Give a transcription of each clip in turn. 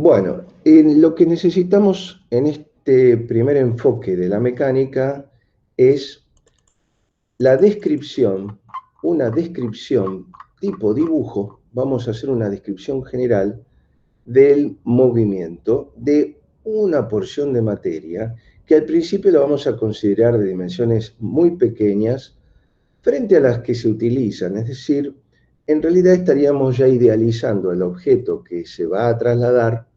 Bueno, lo que necesitamos en este primer enfoque de la mecánica es la descripción, una descripción tipo dibujo. Vamos a hacer una descripción general del movimiento de una porción de materia que al principio lo vamos a considerar de dimensiones muy pequeñas frente a las que se utilizan. Es decir, en realidad estaríamos ya idealizando el objeto que se va a trasladar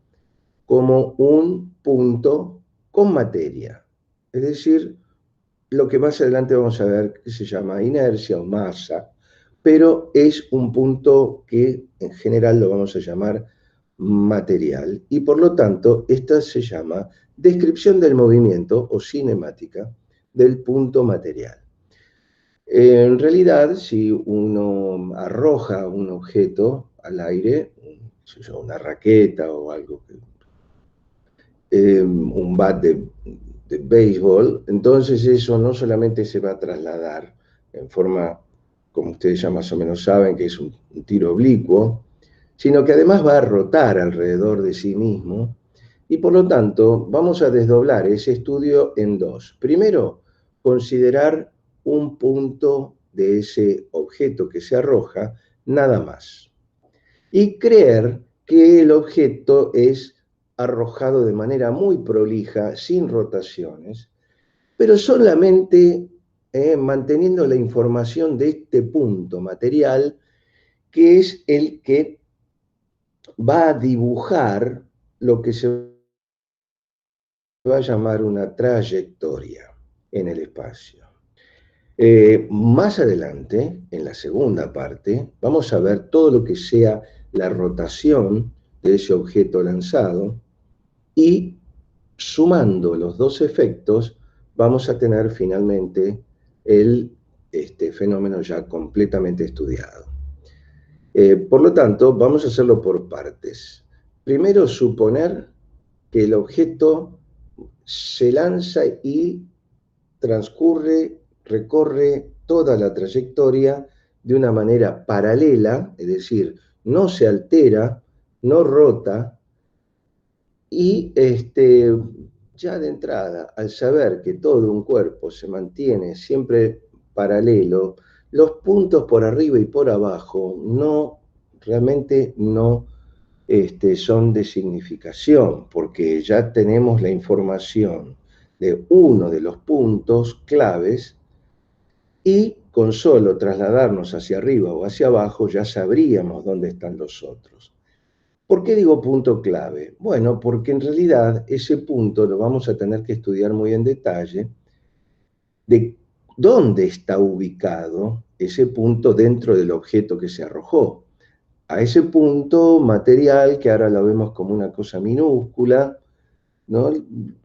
como un punto con materia. Es decir, lo que más adelante vamos a ver que se llama inercia o masa, pero es un punto que en general lo vamos a llamar material. Y por lo tanto, esta se llama descripción del movimiento o cinemática del punto material. En realidad, si uno arroja un objeto al aire, una raqueta o algo un bat de béisbol, entonces eso no solamente se va a trasladar en forma, como ustedes ya más o menos saben, que es un tiro oblicuo, sino que además va a rotar alrededor de sí mismo, y por lo tanto vamos a desdoblar ese estudio en dos. Primero, considerar un punto de ese objeto que se arroja, nada más, y creer que el objeto es arrojado de manera muy prolija, sin rotaciones, pero solamente manteniendo la información de este punto material, que es el que va a dibujar lo que se va a llamar una trayectoria en el espacio. Más adelante, en la segunda parte, vamos a ver todo lo que sea la rotación de ese objeto lanzado y sumando los dos efectos vamos a tener finalmente este fenómeno ya completamente estudiado. Por lo tanto, vamos a hacerlo por partes. Primero, suponer que el objeto se lanza y transcurre, recorre toda la trayectoria de una manera paralela, es decir, no se altera, no rota, y ya de entrada, al saber que todo un cuerpo se mantiene siempre paralelo, los puntos por arriba y por abajo realmente no son de significación, porque ya tenemos la información de uno de los puntos claves y con solo trasladarnos hacia arriba o hacia abajo ya sabríamos dónde están los otros. ¿Por qué digo punto clave? Bueno, porque en realidad ese punto lo vamos a tener que estudiar muy en detalle de dónde está ubicado ese punto dentro del objeto que se arrojó. A ese punto material, que ahora lo vemos como una cosa minúscula, ¿no?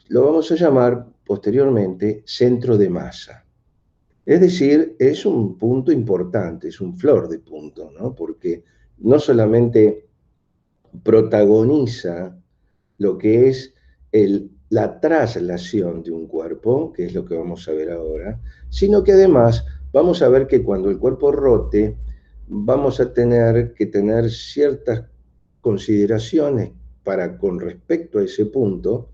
Lo vamos a llamar posteriormente centro de masa. Es decir, es un punto importante, es un flor de punto, ¿no? Porque no solamente protagoniza lo que es la traslación de un cuerpo, que es lo que vamos a ver ahora, sino que además vamos a ver que cuando el cuerpo rote, vamos a tener que tener ciertas consideraciones con respecto a ese punto,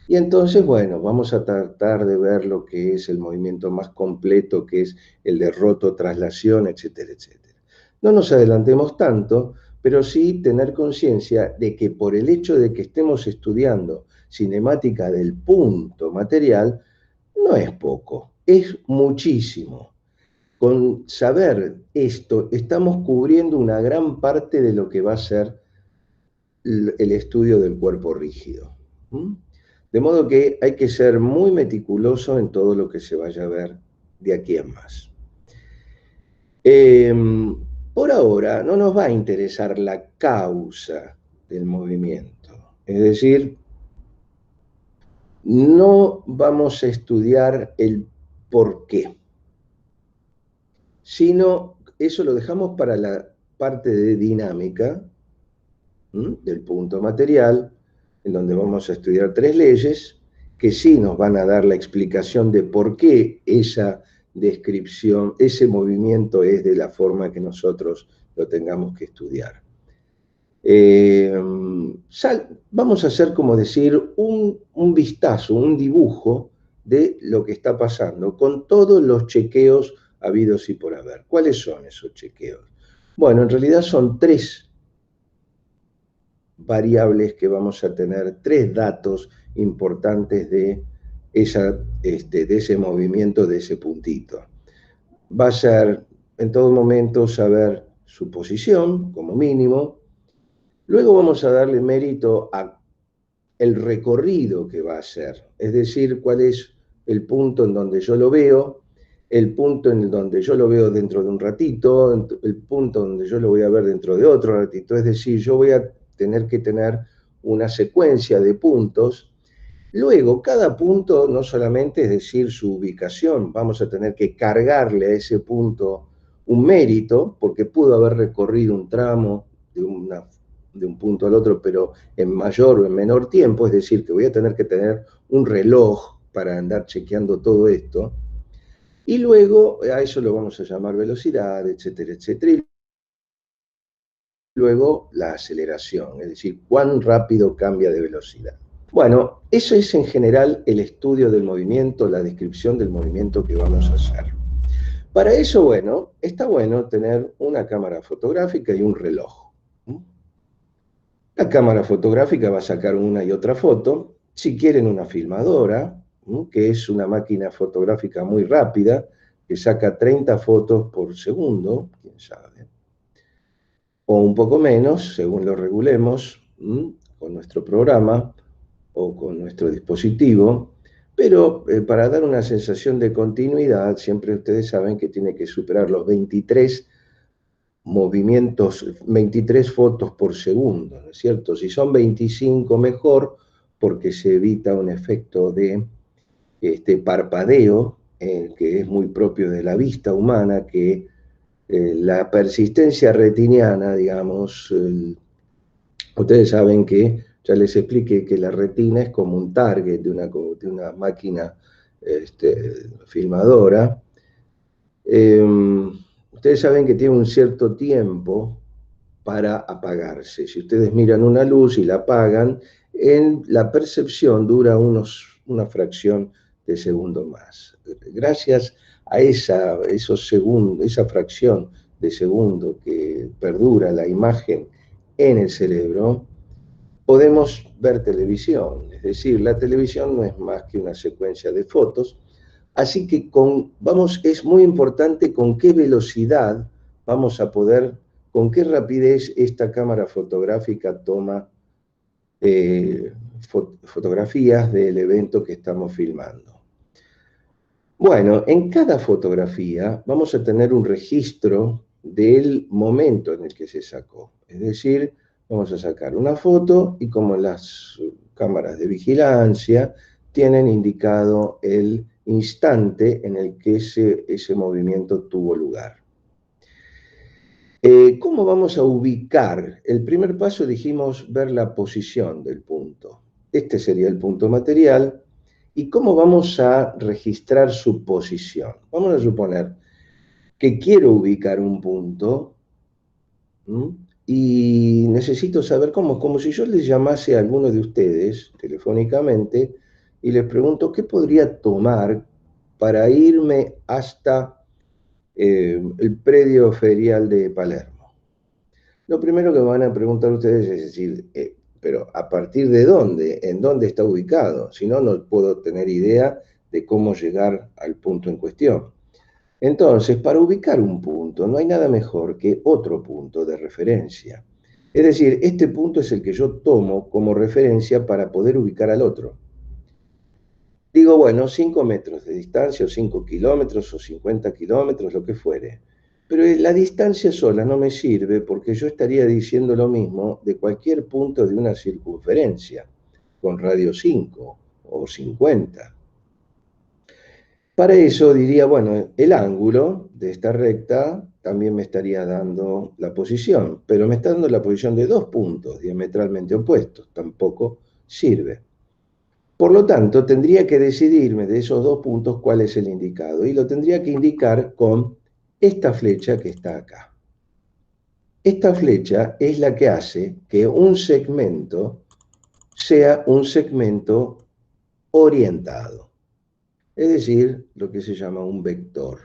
y entonces, bueno, vamos a tratar de ver lo que es el movimiento más completo, que es el de roto, traslación, etcétera, etcétera. No nos adelantemos tanto, pero sí tener conciencia de que por el hecho de que estemos estudiando cinemática del punto material, no es poco, es muchísimo. Con saber esto, estamos cubriendo una gran parte de lo que va a ser el estudio del cuerpo rígido. De modo que hay que ser muy meticuloso en todo lo que se vaya a ver de aquí en más. Por ahora no nos va a interesar la causa del movimiento, es decir, no vamos a estudiar el por qué, sino eso lo dejamos para la parte de dinámica del punto material, en donde vamos a estudiar tres leyes que sí nos van a dar la explicación de por qué esa descripción, ese movimiento es de la forma que nosotros lo tengamos que estudiar. vamos a hacer, como decir, un vistazo, un dibujo de lo que está pasando, con todos los chequeos habidos y por haber. ¿Cuáles son esos chequeos? Bueno, en realidad son tres variables que vamos a tener, tres datos importantes de ese movimiento, de ese puntito. Va a ser, en todo momento, saber su posición, como mínimo. Luego vamos a darle mérito a el recorrido que va a hacer, es decir, cuál es el punto en donde yo lo veo, el punto en donde yo lo veo dentro de un ratito, el punto donde yo lo voy a ver dentro de otro ratito, es decir, yo voy a tener que tener una secuencia de puntos. Luego, cada punto no solamente es decir su ubicación, vamos a tener que cargarle a ese punto un mérito, porque pudo haber recorrido un tramo de un punto al otro, pero en mayor o en menor tiempo, es decir, que voy a tener que tener un reloj para andar chequeando todo esto, y luego a eso lo vamos a llamar velocidad, etcétera, etcétera, y luego la aceleración, es decir, cuán rápido cambia de velocidad. Bueno, eso es en general el estudio del movimiento, la descripción del movimiento que vamos a hacer. Para eso, bueno, está bueno tener una cámara fotográfica y un reloj. La cámara fotográfica va a sacar una y otra foto. Si quieren una filmadora, que es una máquina fotográfica muy rápida, que saca 30 fotos por segundo, quién sabe, o un poco menos, según lo regulemos, con nuestro programa o con nuestro dispositivo, pero para dar una sensación de continuidad, siempre ustedes saben que tiene que superar los 23 movimientos, 23 fotos por segundo, ¿no es cierto? Si son 25 mejor, porque se evita un efecto de parpadeo, que es muy propio de la vista humana, que la persistencia retiniana, digamos, ustedes saben que, ya les expliqué que la retina es como un target de una máquina filmadora. Ustedes saben que tiene un cierto tiempo para apagarse. Si ustedes miran una luz y la apagan, en la percepción dura una fracción de segundo más. Gracias a esa fracción de segundo que perdura la imagen en el cerebro, podemos ver televisión. Es decir, la televisión no es más que una secuencia de fotos. Así que es muy importante con qué velocidad vamos a poder, con qué rapidez esta cámara fotográfica toma fotografías del evento que estamos filmando. Bueno, en cada fotografía vamos a tener un registro del momento en el que se sacó. Es decir, vamos a sacar una foto y como las cámaras de vigilancia tienen indicado el instante en el que ese movimiento tuvo lugar. ¿Cómo vamos a ubicar? El primer paso dijimos ver la posición del punto. Este sería el punto material. ¿Y cómo vamos a registrar su posición? Vamos a suponer que quiero ubicar un punto y necesito saber cómo, como si yo les llamase a alguno de ustedes telefónicamente y les pregunto qué podría tomar para irme hasta el predio ferial de Palermo. Lo primero que van a preguntar ustedes es decir, pero ¿a partir de dónde? ¿En dónde está ubicado? Si no, no puedo tener idea de cómo llegar al punto en cuestión. Entonces, para ubicar un punto, no hay nada mejor que otro punto de referencia. Es decir, este punto es el que yo tomo como referencia para poder ubicar al otro. Digo, bueno, 5 metros de distancia, o 5 kilómetros, o 50 kilómetros, lo que fuere. Pero la distancia sola no me sirve porque yo estaría diciendo lo mismo de cualquier punto de una circunferencia, con radio 5 o 50. Para eso diría, bueno, el ángulo de esta recta también me estaría dando la posición, pero me está dando la posición de dos puntos diametralmente opuestos, tampoco sirve. Por lo tanto, tendría que decidirme de esos dos puntos cuál es el indicado, y lo tendría que indicar con esta flecha que está acá. esta flecha es la que hace que un segmento sea un segmento orientado, es decir, lo que se llama un vector,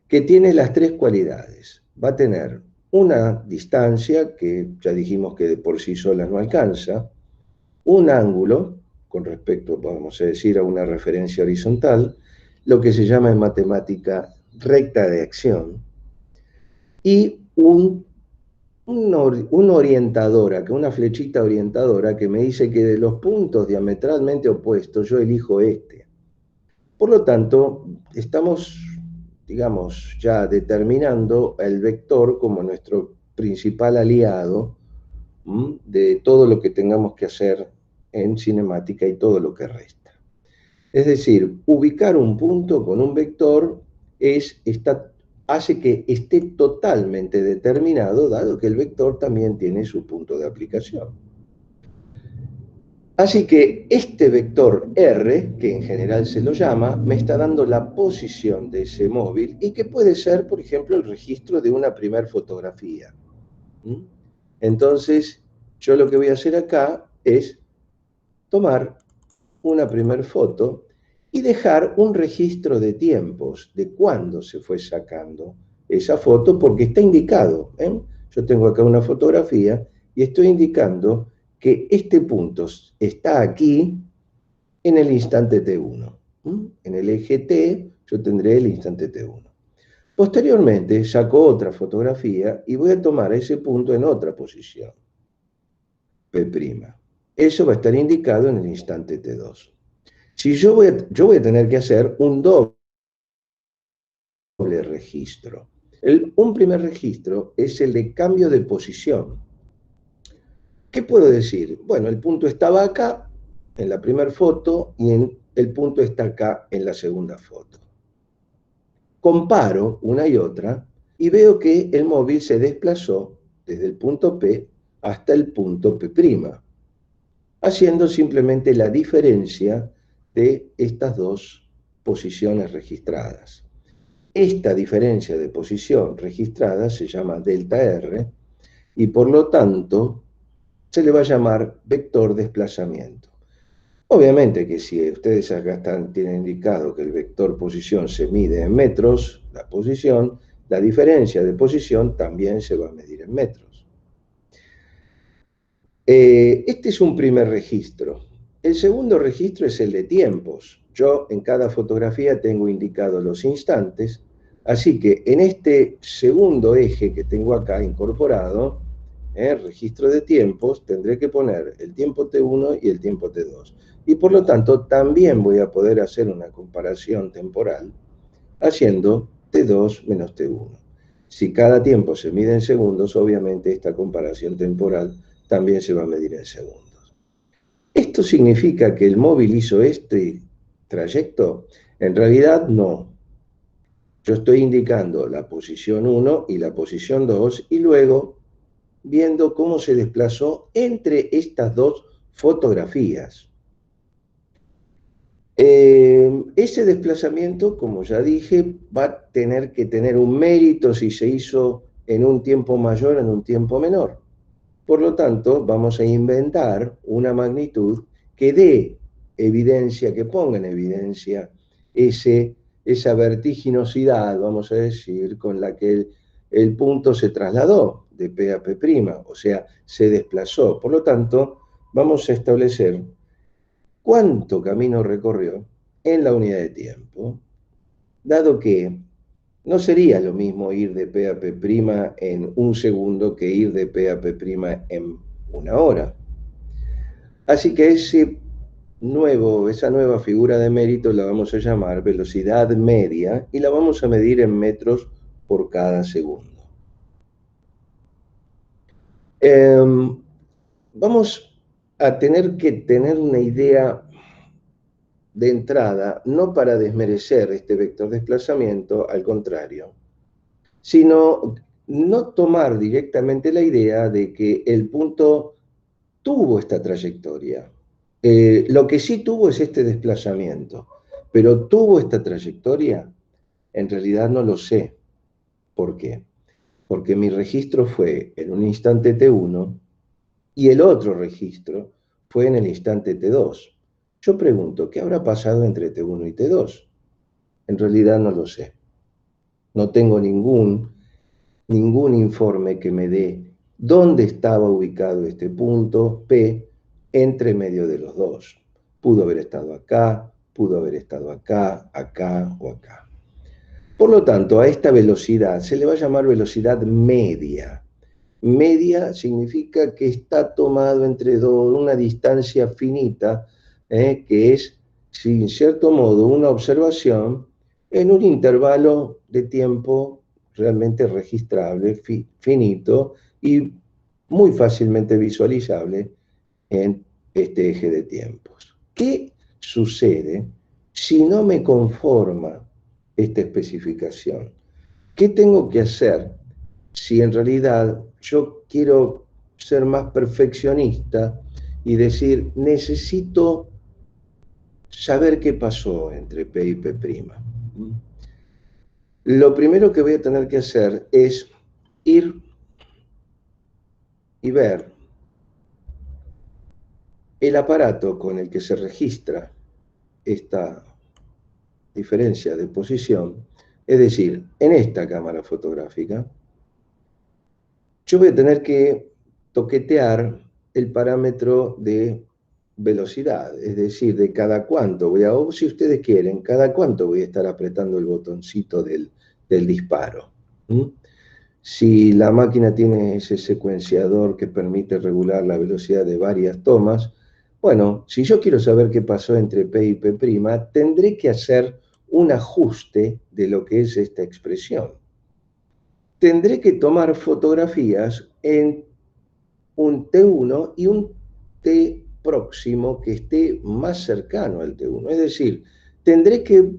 que tiene las tres cualidades. Va a tener una distancia, que ya dijimos que de por sí sola no alcanza, un ángulo, con respecto, vamos a decir, a una referencia horizontal, lo que se llama en matemática recta de acción, y una orientadora, que una flechita orientadora que me dice que de los puntos diametralmente opuestos yo elijo este. Por lo tanto, estamos, digamos, ya determinando el vector como nuestro principal aliado de todo lo que tengamos que hacer en cinemática y todo lo que resta. Es decir, ubicar un punto con un vector hace que esté totalmente determinado, dado que el vector también tiene su punto de aplicación. Así que este vector R, que en general se lo llama, me está dando la posición de ese móvil y que puede ser, por ejemplo, el registro de una primer fotografía. Entonces, yo lo que voy a hacer acá es tomar una primer foto y dejar un registro de tiempos, de cuándo se fue sacando esa foto, porque está indicado. Yo tengo acá una fotografía y estoy indicando que este punto está aquí en el instante T1. En el eje T yo tendré el instante T1. Posteriormente saco otra fotografía y voy a tomar ese punto en otra posición, P'. Eso va a estar indicado en el instante T2. Si yo voy a tener que hacer un doble registro. Un primer registro es el de cambio de posición. ¿Qué puedo decir? Bueno, el punto estaba acá en la primera foto y el punto está acá en la segunda foto. Comparo una y otra y veo que el móvil se desplazó desde el punto P hasta el punto P', haciendo simplemente la diferencia de estas dos posiciones registradas. Esta diferencia de posición registrada se llama delta R y por lo tanto se le va a llamar vector desplazamiento. Obviamente que si ustedes acá tienen indicado que el vector posición se mide en metros, la diferencia de posición también se va a medir en metros. Este es un primer registro. El segundo registro es el de tiempos. Yo en cada fotografía tengo indicado los instantes, así que en este segundo eje que tengo acá incorporado, registro de tiempos, tendré que poner el tiempo T1 y el tiempo T2. Y por lo tanto también voy a poder hacer una comparación temporal haciendo T2 menos T1. Si cada tiempo se mide en segundos, obviamente esta comparación temporal también se va a medir en segundos. ¿Esto significa que el móvil hizo este trayecto? En realidad no. Yo estoy indicando la posición 1 y la posición 2 y luego viendo cómo se desplazó entre estas dos fotografías. Ese desplazamiento, como ya dije, va a tener que tener un mérito si se hizo en un tiempo mayor o en un tiempo menor. Por lo tanto, vamos a inventar una magnitud que dé evidencia, que ponga en evidencia esa vertiginosidad, vamos a decir, con la que el punto se trasladó de P a P', o sea, se desplazó. Por lo tanto, vamos a establecer cuánto camino recorrió en la unidad de tiempo, dado que no sería lo mismo ir de P a P' en un segundo que ir de P a P' en una hora. Así que esa nueva figura de mérito la vamos a llamar velocidad media y la vamos a medir en metros por cada segundo. Vamos a tener que tener una idea de entrada, no para desmerecer este vector desplazamiento, al contrario, sino no tomar directamente la idea de que el punto tuvo esta trayectoria. Lo que sí tuvo es este desplazamiento, pero ¿tuvo esta trayectoria? En realidad no lo sé. ¿Por qué? porque mi registro fue en un instante T1 y el otro registro fue en el instante T2. Yo pregunto, ¿qué habrá pasado entre T1 y T2? En realidad no lo sé. No tengo ningún informe que me dé dónde estaba ubicado este punto P entre medio de los dos. Pudo haber estado acá, pudo haber estado acá, acá o acá. Por lo tanto, a esta velocidad se le va a llamar velocidad media. Media significa que está tomado entre una distancia finita, que es, en cierto modo, una observación en un intervalo de tiempo realmente registrable, finito y muy fácilmente visualizable en este eje de tiempos. ¿Qué sucede si no me conforma esta especificación? ¿Qué tengo que hacer si en realidad yo quiero ser más perfeccionista y decir, necesito saber qué pasó entre P y P'? Lo primero que voy a tener que hacer es ir y ver el aparato con el que se registra esta diferencia de posición, es decir, en esta cámara fotográfica, yo voy a tener que toquetear el parámetro de velocidad, es decir, de cada cuánto voy a, o si ustedes quieren, cada cuánto voy a estar apretando el botoncito del disparo. ¿Mm? Si la máquina tiene ese secuenciador que permite regular la velocidad de varias tomas, bueno, si yo quiero saber qué pasó entre P y P', tendré que hacer un ajuste de lo que es esta expresión. Tendré que tomar fotografías en un T1 y un T próximo que esté más cercano al T1. Es decir, tendré que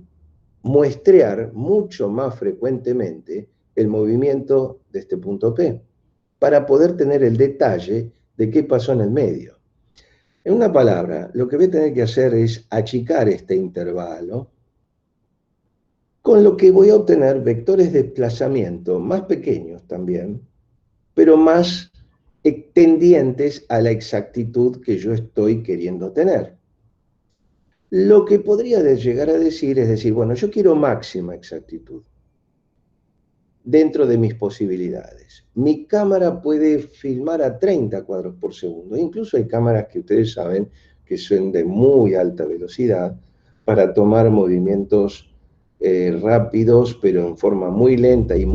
muestrear mucho más frecuentemente el movimiento de este punto P para poder tener el detalle de qué pasó en el medio. En una palabra, lo que voy a tener que hacer es achicar este intervalo, con lo que voy a obtener vectores de desplazamiento más pequeños también, pero más tendientes a la exactitud que yo estoy queriendo tener. Lo que podría llegar a decir es decir, bueno, yo quiero máxima exactitud dentro de mis posibilidades. Mi cámara puede filmar a 30 cuadros por segundo. Incluso hay cámaras que ustedes saben que son de muy alta velocidad para tomar movimientos rápidos, pero en forma muy lenta y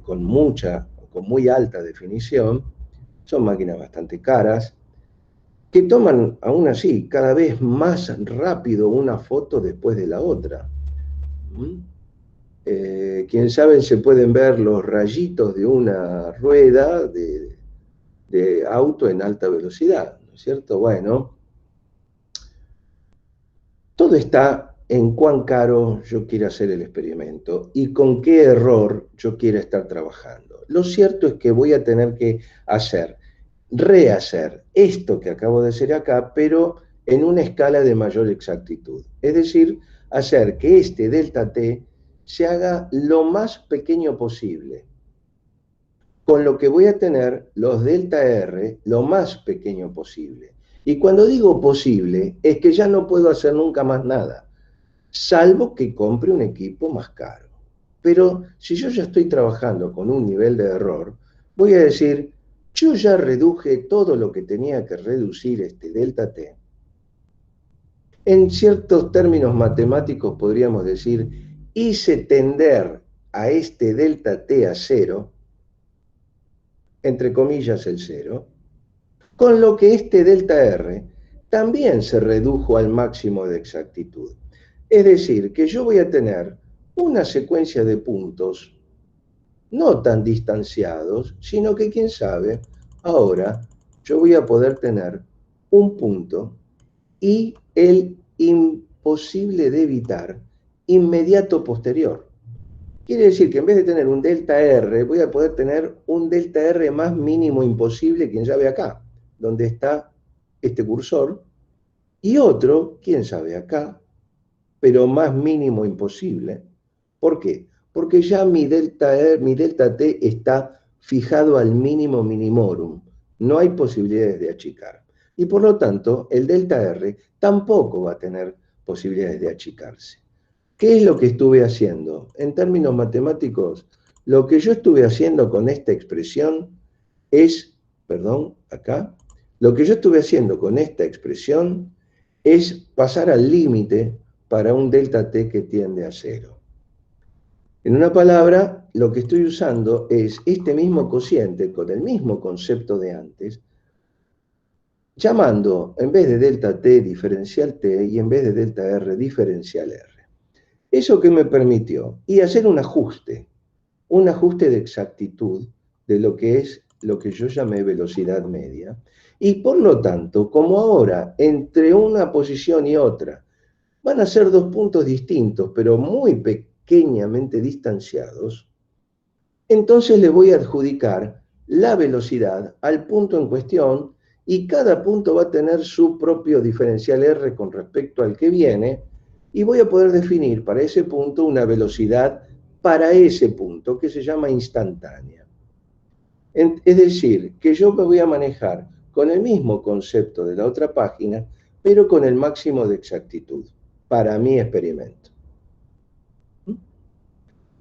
con muy alta definición. Son máquinas bastante caras, que toman aún así cada vez más rápido una foto después de la otra. Quién sabe, se pueden ver los rayitos de una rueda de auto en alta velocidad, ¿no es cierto? Bueno, todo está en cuán caro yo quiero hacer el experimento y con qué error yo quiero estar trabajando. Lo cierto es que voy a tener que rehacer esto que acabo de hacer acá, pero en una escala de mayor exactitud. Es decir, hacer que este delta t se haga lo más pequeño posible, con lo que voy a tener los delta r lo más pequeño posible. Y cuando digo posible, es que ya no puedo hacer nunca más nada, salvo que compre un equipo más caro. Pero si yo ya estoy trabajando con un nivel de error, voy a decir, yo ya reduje todo lo que tenía que reducir este delta t. En ciertos términos matemáticos podríamos decir, hice tender a este delta t a cero, entre comillas el cero, con lo que este delta r también se redujo al máximo de exactitud. Es decir, que yo voy a tener una secuencia de puntos no tan distanciados, sino que quién sabe, ahora yo voy a poder tener un punto y el imposible de evitar inmediato posterior. Quiere decir que en vez de tener un delta R, voy a poder tener un delta R más mínimo imposible, quién sabe acá, donde está este cursor, y otro, quién sabe acá, pero más mínimo imposible. ¿Por qué? Porque ya mi delta T está fijado al mínimo minimorum. No hay posibilidades de achicar. Y por lo tanto, el delta R tampoco va a tener posibilidades de achicarse. ¿Qué es lo que estuve haciendo? En términos matemáticos, lo que yo estuve haciendo con esta expresión es, perdón, acá, lo que yo estuve haciendo con esta expresión es pasar al límite para un delta t que tiende a cero. En una palabra, lo que estoy usando es este mismo cociente con el mismo concepto de antes, llamando en vez de delta t diferencial t y en vez de delta r diferencial r. ¿Eso qué me permitió? Y hacer un ajuste de exactitud de lo que es lo que yo llamé velocidad media. Y por lo tanto, como ahora entre una posición y otra van a ser dos puntos distintos, pero muy pequeñamente distanciados, entonces le voy a adjudicar la velocidad al punto en cuestión y cada punto va a tener su propio diferencial R con respecto al que viene y voy a poder definir para ese punto una velocidad para ese punto que se llama instantánea. Es decir, que yo me voy a manejar con el mismo concepto de la otra página, pero con el máximo de exactitud para mi experimento.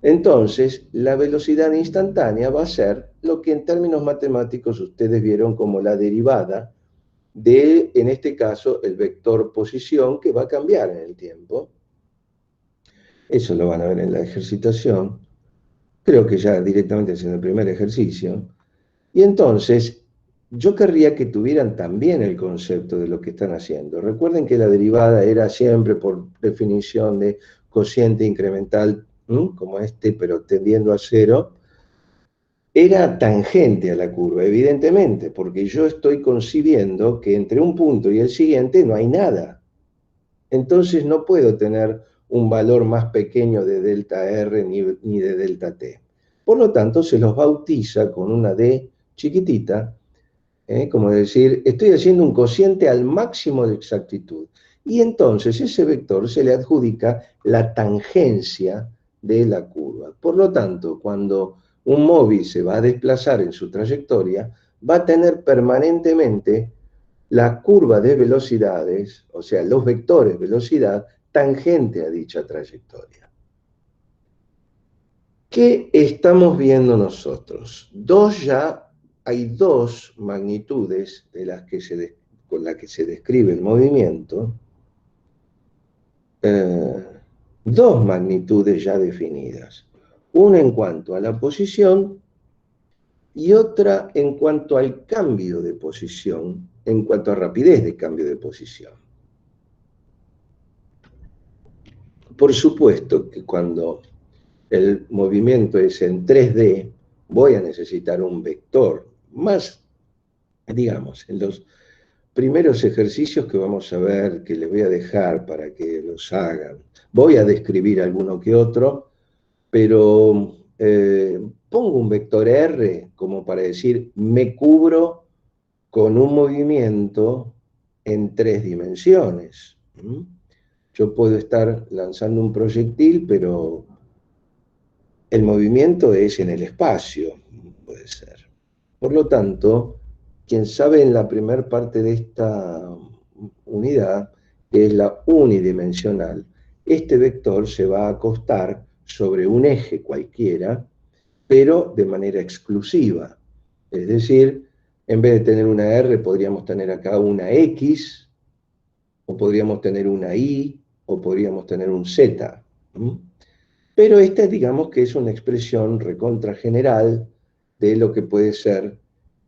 Entonces, la velocidad instantánea va a ser lo que en términos matemáticos ustedes vieron como la derivada de, en este caso, el vector posición que va a cambiar en el tiempo. Eso lo van a ver en la ejercitación. Creo que ya directamente es en el primer ejercicio. Y entonces, yo querría que tuvieran también el concepto de lo que están haciendo. Recuerden que la derivada era siempre por definición de cociente incremental, como este, pero tendiendo a cero. Era tangente a la curva, evidentemente, porque yo estoy concibiendo que entre un punto y el siguiente no hay nada. Entonces no puedo tener un valor más pequeño de delta R ni de delta T. Por lo tanto, se los bautiza con una D chiquitita, como decir, estoy haciendo un cociente al máximo de exactitud. Y entonces ese vector se le adjudica la tangencia de la curva. Por lo tanto, cuando un móvil se va a desplazar en su trayectoria, va a tener permanentemente la curva de velocidades, o sea, los vectores velocidad, tangente a dicha trayectoria. ¿Qué estamos viendo nosotros? Hay dos magnitudes con las que se describe el movimiento, dos magnitudes ya definidas. Una en cuanto a la posición y otra en cuanto al cambio de posición, en cuanto a rapidez de cambio de posición. Por supuesto que cuando el movimiento es en 3D, voy a necesitar un vector. Más, digamos, en los primeros ejercicios que vamos a ver, que les voy a dejar para que los hagan, voy a describir alguno que otro, pero pongo un vector R como para decir, me cubro con un movimiento en 3 dimensiones. Yo puedo estar lanzando un proyectil, pero el movimiento es en el espacio, puede ser. Por lo tanto, quien sabe en la primera parte de esta unidad, que es la unidimensional, este vector se va a acostar sobre un eje cualquiera, pero de manera exclusiva. Es decir, en vez de tener una R, podríamos tener acá una X, o podríamos tener una Y, o podríamos tener un Z. Pero esta, digamos que es una expresión recontra general de lo que puede ser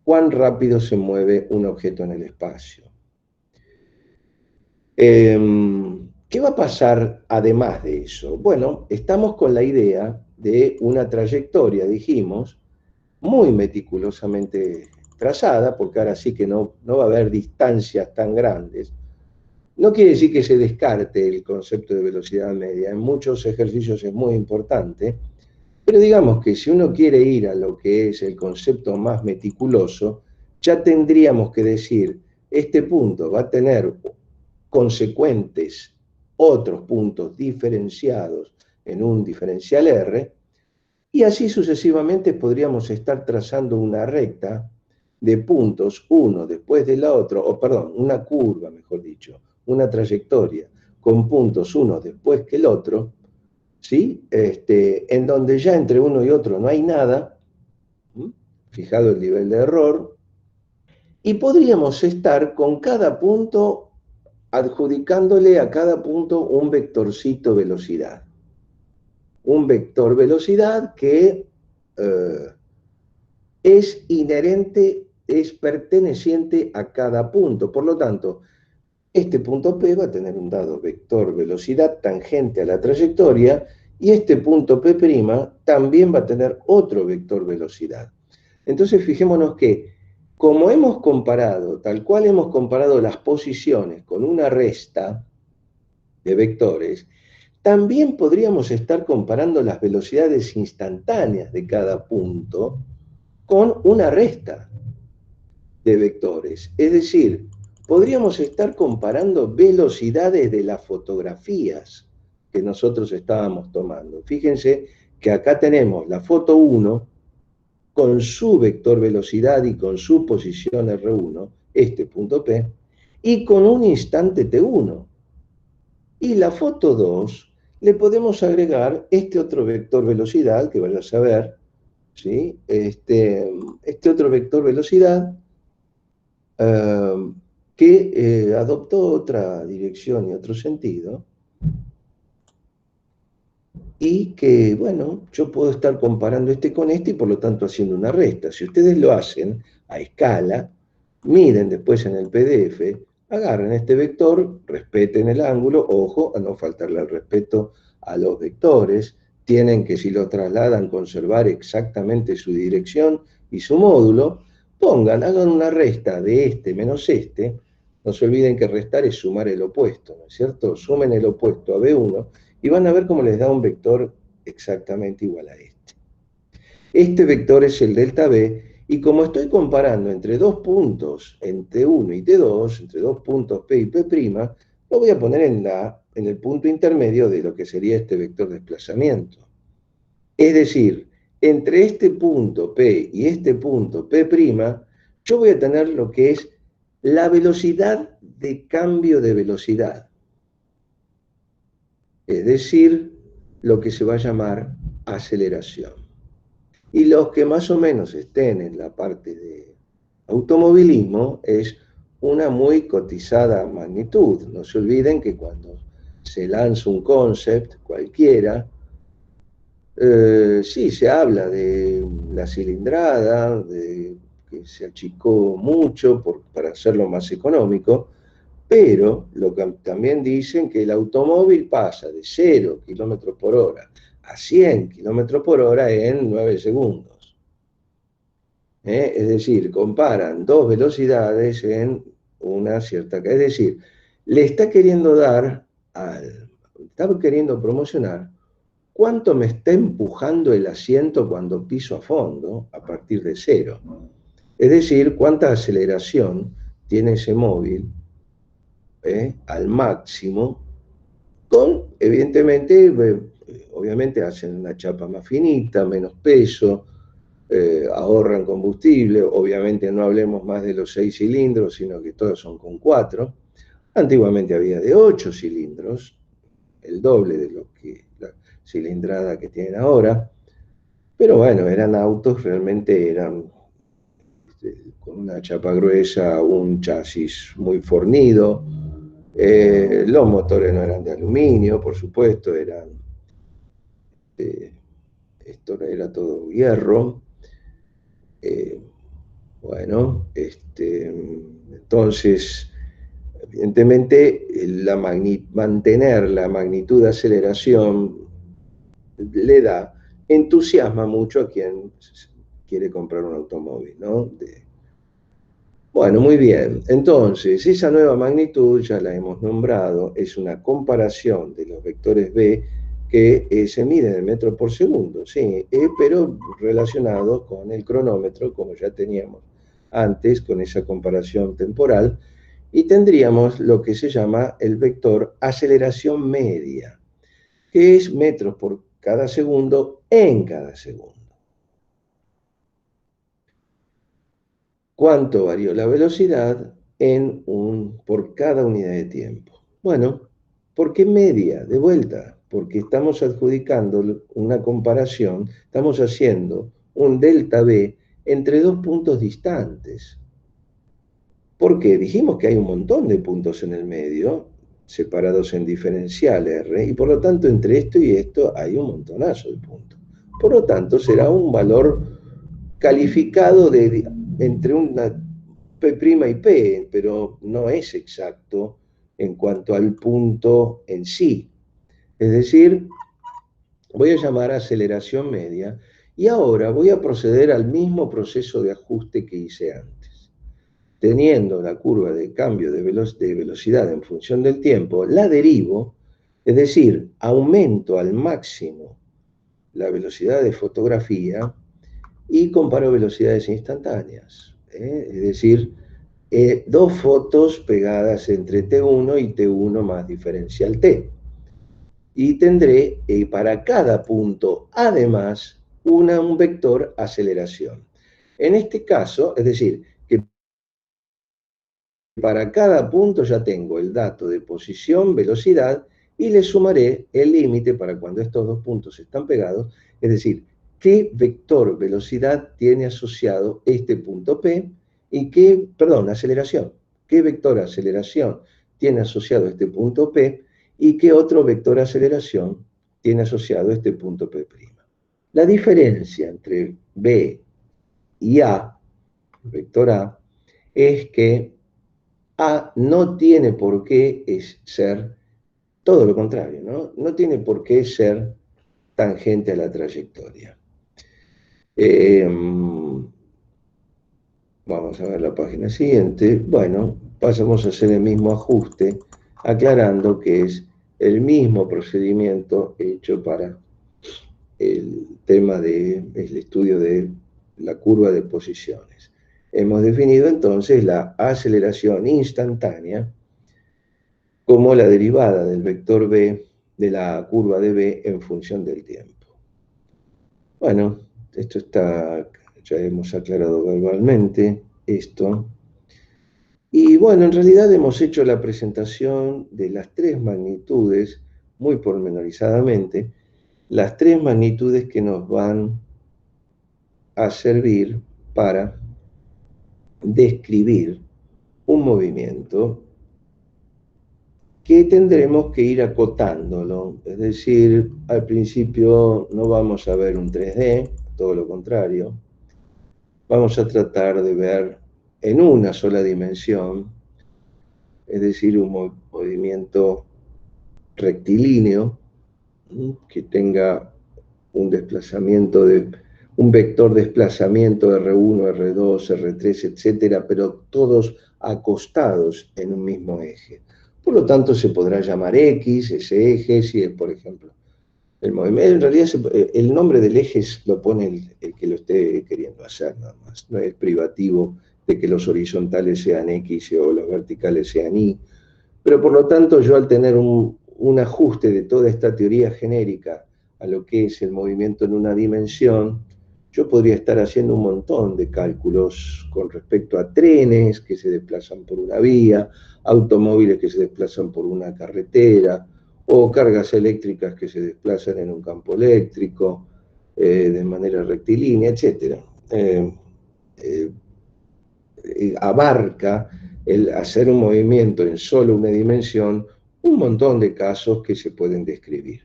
cuán rápido se mueve un objeto en el espacio. ¿Qué va a pasar además de eso? Bueno, estamos con la idea de una trayectoria, dijimos, muy meticulosamente trazada, porque ahora sí que no va a haber distancias tan grandes. No quiere decir que se descarte el concepto de velocidad media, en muchos ejercicios es muy importante, pero digamos que si uno quiere ir a lo que es el concepto más meticuloso, ya tendríamos que decir, este punto va a tener consecuentes otros puntos diferenciados en un diferencial R, Y así sucesivamente podríamos estar trazando una recta de puntos, uno después del otro, o perdón, una curva, mejor dicho, una trayectoria, con puntos uno después que el otro, ¿sí? En donde ya entre uno y otro no hay nada, ¿m? Fijado el nivel de error, y podríamos estar con cada punto adjudicándole a cada punto un vectorcito velocidad. Un vector velocidad que es inherente, es perteneciente a cada punto. Por lo tanto, este punto P va a tener un dado vector velocidad tangente a la trayectoria y este punto P' también va a tener otro vector velocidad. Entonces fijémonos que como hemos comparado, tal cual hemos comparado las posiciones con una resta de vectores, también podríamos estar comparando las velocidades instantáneas de cada punto con una resta de vectores. Es decir, podríamos estar comparando velocidades de las fotografías que nosotros estábamos tomando. Fíjense que acá tenemos la foto 1 con su vector velocidad y con su posición R1, este punto P, y con un instante T1. Y la foto 2 le podemos agregar este otro vector velocidad, que vaya a saber, ¿sí? Este otro vector velocidad que adoptó otra dirección y otro sentido, y que, bueno, yo puedo estar comparando este con este y por lo tanto haciendo una resta. Si ustedes lo hacen a escala, miren después en el PDF, agarren este vector, respeten el ángulo, ojo a no faltarle al respeto a los vectores, tienen que si lo trasladan conservar exactamente su dirección y su módulo, hagan una resta de este menos este, no se olviden que restar es sumar el opuesto, ¿no es cierto? Sumen el opuesto a B1 y van a ver cómo les da un vector exactamente igual a este. Este vector es el delta B, y como estoy comparando entre dos puntos, en T1 y T2, entre dos puntos P y P', lo voy a poner en el punto intermedio de lo que sería este vector de desplazamiento. Es decir, entre este punto P y este punto P', yo voy a tener lo que es la velocidad de cambio de velocidad. Es decir, lo que se va a llamar aceleración. Y los que más o menos estén en la parte de automovilismo es una muy cotizada magnitud. No se olviden que cuando se lanza un concept cualquiera, sí, se habla de la cilindrada, de que se achicó mucho para hacerlo más económico, pero lo que también dicen que el automóvil pasa de 0 km por hora a 100 km por hora en 9 segundos. Es decir, comparan dos velocidades en una cierta... Es decir, le está queriendo está queriendo promocionar cuánto me está empujando el asiento cuando piso a fondo a partir de 0. Es decir, cuánta aceleración tiene ese móvil al máximo, evidentemente, obviamente hacen una chapa más finita, menos peso, ahorran combustible, obviamente no hablemos más de los 6 cilindros, sino que todos son con 4. Antiguamente había de 8 cilindros, el doble de lo que la cilindrada que tienen ahora, pero bueno, eran autos, realmente eran con una chapa gruesa, un chasis muy fornido. Los motores no eran de aluminio, por supuesto, esto era todo hierro. Bueno, entonces, evidentemente, mantener la magnitud de aceleración le da, entusiasma mucho a quien quiere comprar un automóvil, ¿no? Bueno, muy bien. Entonces, esa nueva magnitud, ya la hemos nombrado, es una comparación de los vectores B que se miden en metros por segundo, sí, pero relacionados con el cronómetro, como ya teníamos antes, con esa comparación temporal, y tendríamos lo que se llama el vector aceleración media, que es metros por cada segundo en cada segundo. ¿Cuánto varió la velocidad por cada unidad de tiempo? Bueno, ¿por qué media? De vuelta, porque estamos adjudicando una comparación, estamos haciendo un delta B entre dos puntos distantes. Porque dijimos que hay un montón de puntos en el medio, separados en diferencial R, y por lo tanto entre esto y esto hay un montonazo de puntos. Por lo tanto, será un valor calificado entre una P' y P, pero no es exacto en cuanto al punto en sí. Es decir, voy a llamar aceleración media y ahora voy a proceder al mismo proceso de ajuste que hice antes. Teniendo la curva de cambio de velocidad en función del tiempo, la derivo, es decir, aumento al máximo la velocidad de fotografía y comparo velocidades instantáneas. Es decir, dos fotos pegadas entre T1 y T1 más diferencial T. Y tendré para cada punto, además, un vector aceleración. En este caso, es decir, que para cada punto ya tengo el dato de posición, velocidad, y le sumaré el límite para cuando estos dos puntos están pegados, es decir, qué vector velocidad tiene asociado este punto P y aceleración, qué vector aceleración tiene asociado este punto P y qué otro vector aceleración tiene asociado este punto P'. La diferencia entre B y A, vector A, es que A no tiene por qué ser todo lo contrario, ¿no? No tiene por qué ser tangente a la trayectoria. Vamos a ver la página siguiente. Bueno, pasamos a hacer el mismo ajuste, aclarando que es el mismo procedimiento hecho para el tema del estudio de la curva de posiciones. Hemos definido entonces la aceleración instantánea como la derivada del vector B de la curva de B en función del tiempo. Bueno, esto está, ya hemos aclarado verbalmente esto. Y bueno, en realidad hemos hecho la presentación de las tres magnitudes, muy pormenorizadamente, las tres magnitudes que nos van a servir para describir un movimiento que tendremos que ir acotándolo. Es decir, al principio no vamos a ver un 3D, todo lo contrario. Vamos a tratar de ver en una sola dimensión, es decir, un movimiento rectilíneo que tenga un desplazamiento un vector desplazamiento R1, R2, R3, etcétera, pero todos acostados en un mismo eje. Por lo tanto, se podrá llamar X, ese eje, si es, por ejemplo, el movimiento. En realidad, el nombre del eje lo pone el que lo esté queriendo hacer, nada más. No es privativo de que los horizontales sean X o los verticales sean Y. Pero por lo tanto, yo al tener un ajuste de toda esta teoría genérica a lo que es el movimiento en una dimensión, yo podría estar haciendo un montón de cálculos con respecto a trenes que se desplazan por una vía, automóviles que se desplazan por una carretera, o cargas eléctricas que se desplazan en un campo eléctrico de manera rectilínea, etc. Abarca el hacer un movimiento en solo una dimensión un montón de casos que se pueden describir.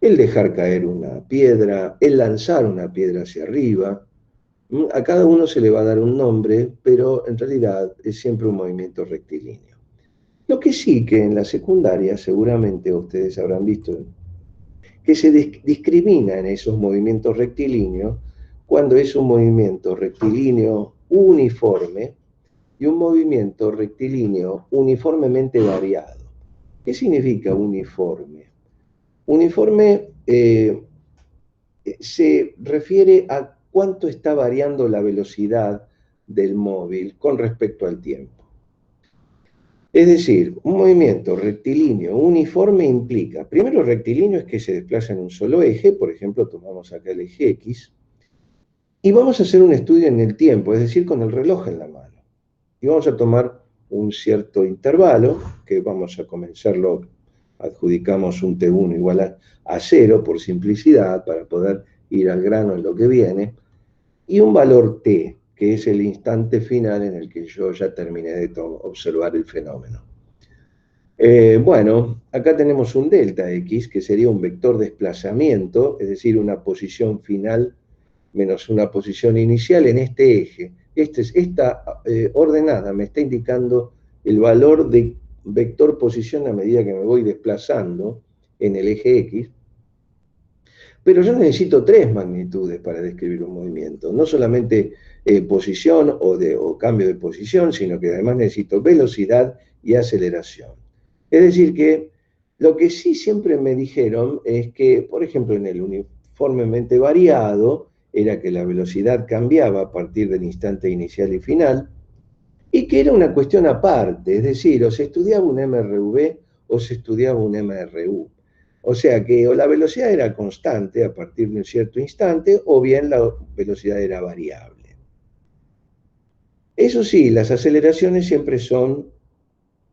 El dejar caer una piedra, el lanzar una piedra hacia arriba. A cada uno se le va a dar un nombre, pero en realidad es siempre un movimiento rectilíneo. Lo que sí que en la secundaria seguramente ustedes habrán visto que se discrimina en esos movimientos rectilíneos cuando es un movimiento rectilíneo uniforme y un movimiento rectilíneo uniformemente variado. ¿Qué significa uniforme? Uniforme se refiere a cuánto está variando la velocidad del móvil con respecto al tiempo. Es decir, un movimiento rectilíneo uniforme implica, primero rectilíneo es que se desplaza en un solo eje, por ejemplo, tomamos acá el eje X, y vamos a hacer un estudio en el tiempo, es decir, con el reloj en la mano. Y vamos a tomar un cierto intervalo, que vamos a comenzarlo, adjudicamos un T1 igual a 0 por simplicidad, para poder ir al grano en lo que viene, y un valor T, que es el instante final en el que yo ya terminé de observar el fenómeno. Bueno, acá tenemos un delta X, que sería un vector de desplazamiento, es decir, una posición final menos una posición inicial en este eje. Esta ordenada me está indicando el valor de vector posición a medida que me voy desplazando en el eje X, pero yo necesito tres magnitudes para describir un movimiento, no solamente posición o cambio de posición, sino que además necesito velocidad y aceleración. Es decir que lo que sí siempre me dijeron es que, por ejemplo, en el uniformemente variado, era que la velocidad cambiaba a partir del instante inicial y final, y que era una cuestión aparte, es decir, o se estudiaba un MRV o se estudiaba un MRU. O sea que o la velocidad era constante a partir de un cierto instante, o bien la velocidad era variable. Eso sí, las aceleraciones siempre son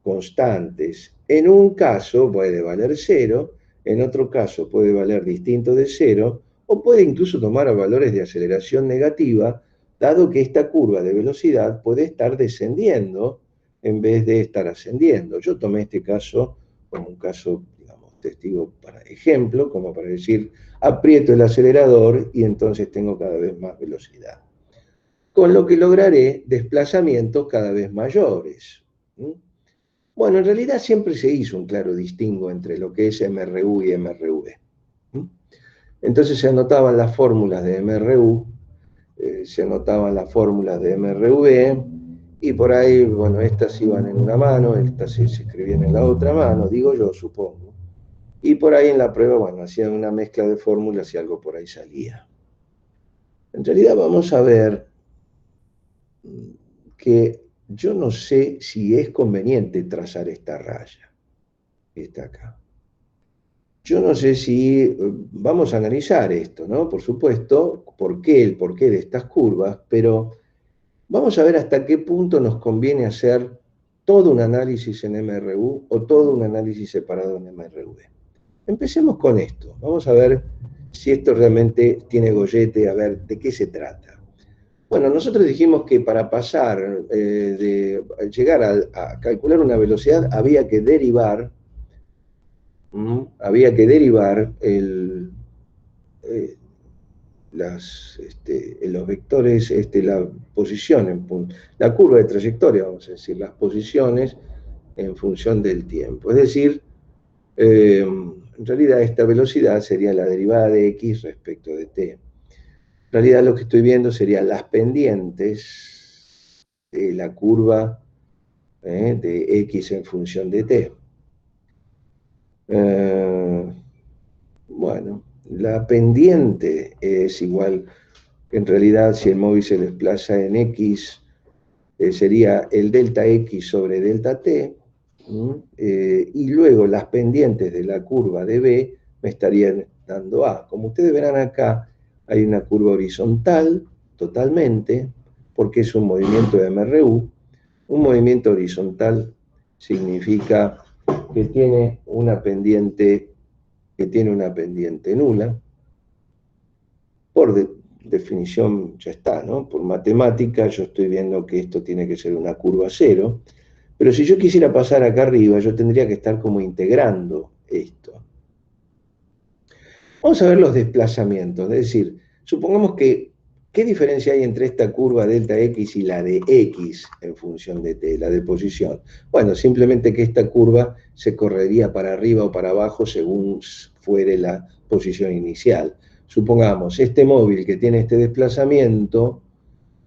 constantes. En un caso puede valer cero, en otro caso puede valer distinto de cero, o puede incluso tomar valores de aceleración negativa, dado que esta curva de velocidad puede estar descendiendo en vez de estar ascendiendo. Yo tomé este caso como un caso, digamos, testigo para ejemplo, como para decir, aprieto el acelerador y entonces tengo cada vez más velocidad. Con lo que lograré desplazamientos cada vez mayores. Bueno, en realidad siempre se hizo un claro distingo entre lo que es MRU y MRV. Entonces se anotaban las fórmulas de MRU, se anotaban las fórmulas de MRV, y por ahí, bueno, estas iban en una mano, estas se escribían en la otra mano, digo yo, supongo. Y por ahí en la prueba, bueno, hacían una mezcla de fórmulas y algo por ahí salía. En realidad vamos a ver que yo no sé si es conveniente trazar esta raya, que está acá. Yo no sé si vamos a analizar esto, ¿no? Por supuesto, el porqué de estas curvas, pero vamos a ver hasta qué punto nos conviene hacer todo un análisis en MRU o todo un análisis separado en MRV. Empecemos con esto. Vamos a ver si esto realmente tiene gollete, a ver de qué se trata. Bueno, nosotros dijimos que para pasar, llegar a calcular una velocidad, había que derivar eh, los vectores, la posición, la curva de trayectoria, vamos a decir, las posiciones en función del tiempo. Es decir, en realidad esta velocidad sería la derivada de x respecto de t. En realidad lo que estoy viendo serían las pendientes de la curva de x en función de t. Bueno, la pendiente es igual, en realidad si el móvil se desplaza en x, sería el delta x sobre delta t, y luego las pendientes de la curva de b me estarían dando a. Como ustedes verán acá, hay una curva horizontal totalmente, porque es un movimiento de MRU. Un movimiento horizontal significa que tiene una pendiente nula. Por definición ya está, ¿no? Por matemática yo estoy viendo que esto tiene que ser una curva cero, pero si yo quisiera pasar acá arriba, yo tendría que estar como integrando esto. Vamos a ver los desplazamientos, es decir, supongamos que, ¿qué diferencia hay entre esta curva delta x y la de x en función de t, la de posición? Bueno, simplemente que esta curva se correría para arriba o para abajo según fuere la posición inicial. Supongamos, este móvil que tiene este desplazamiento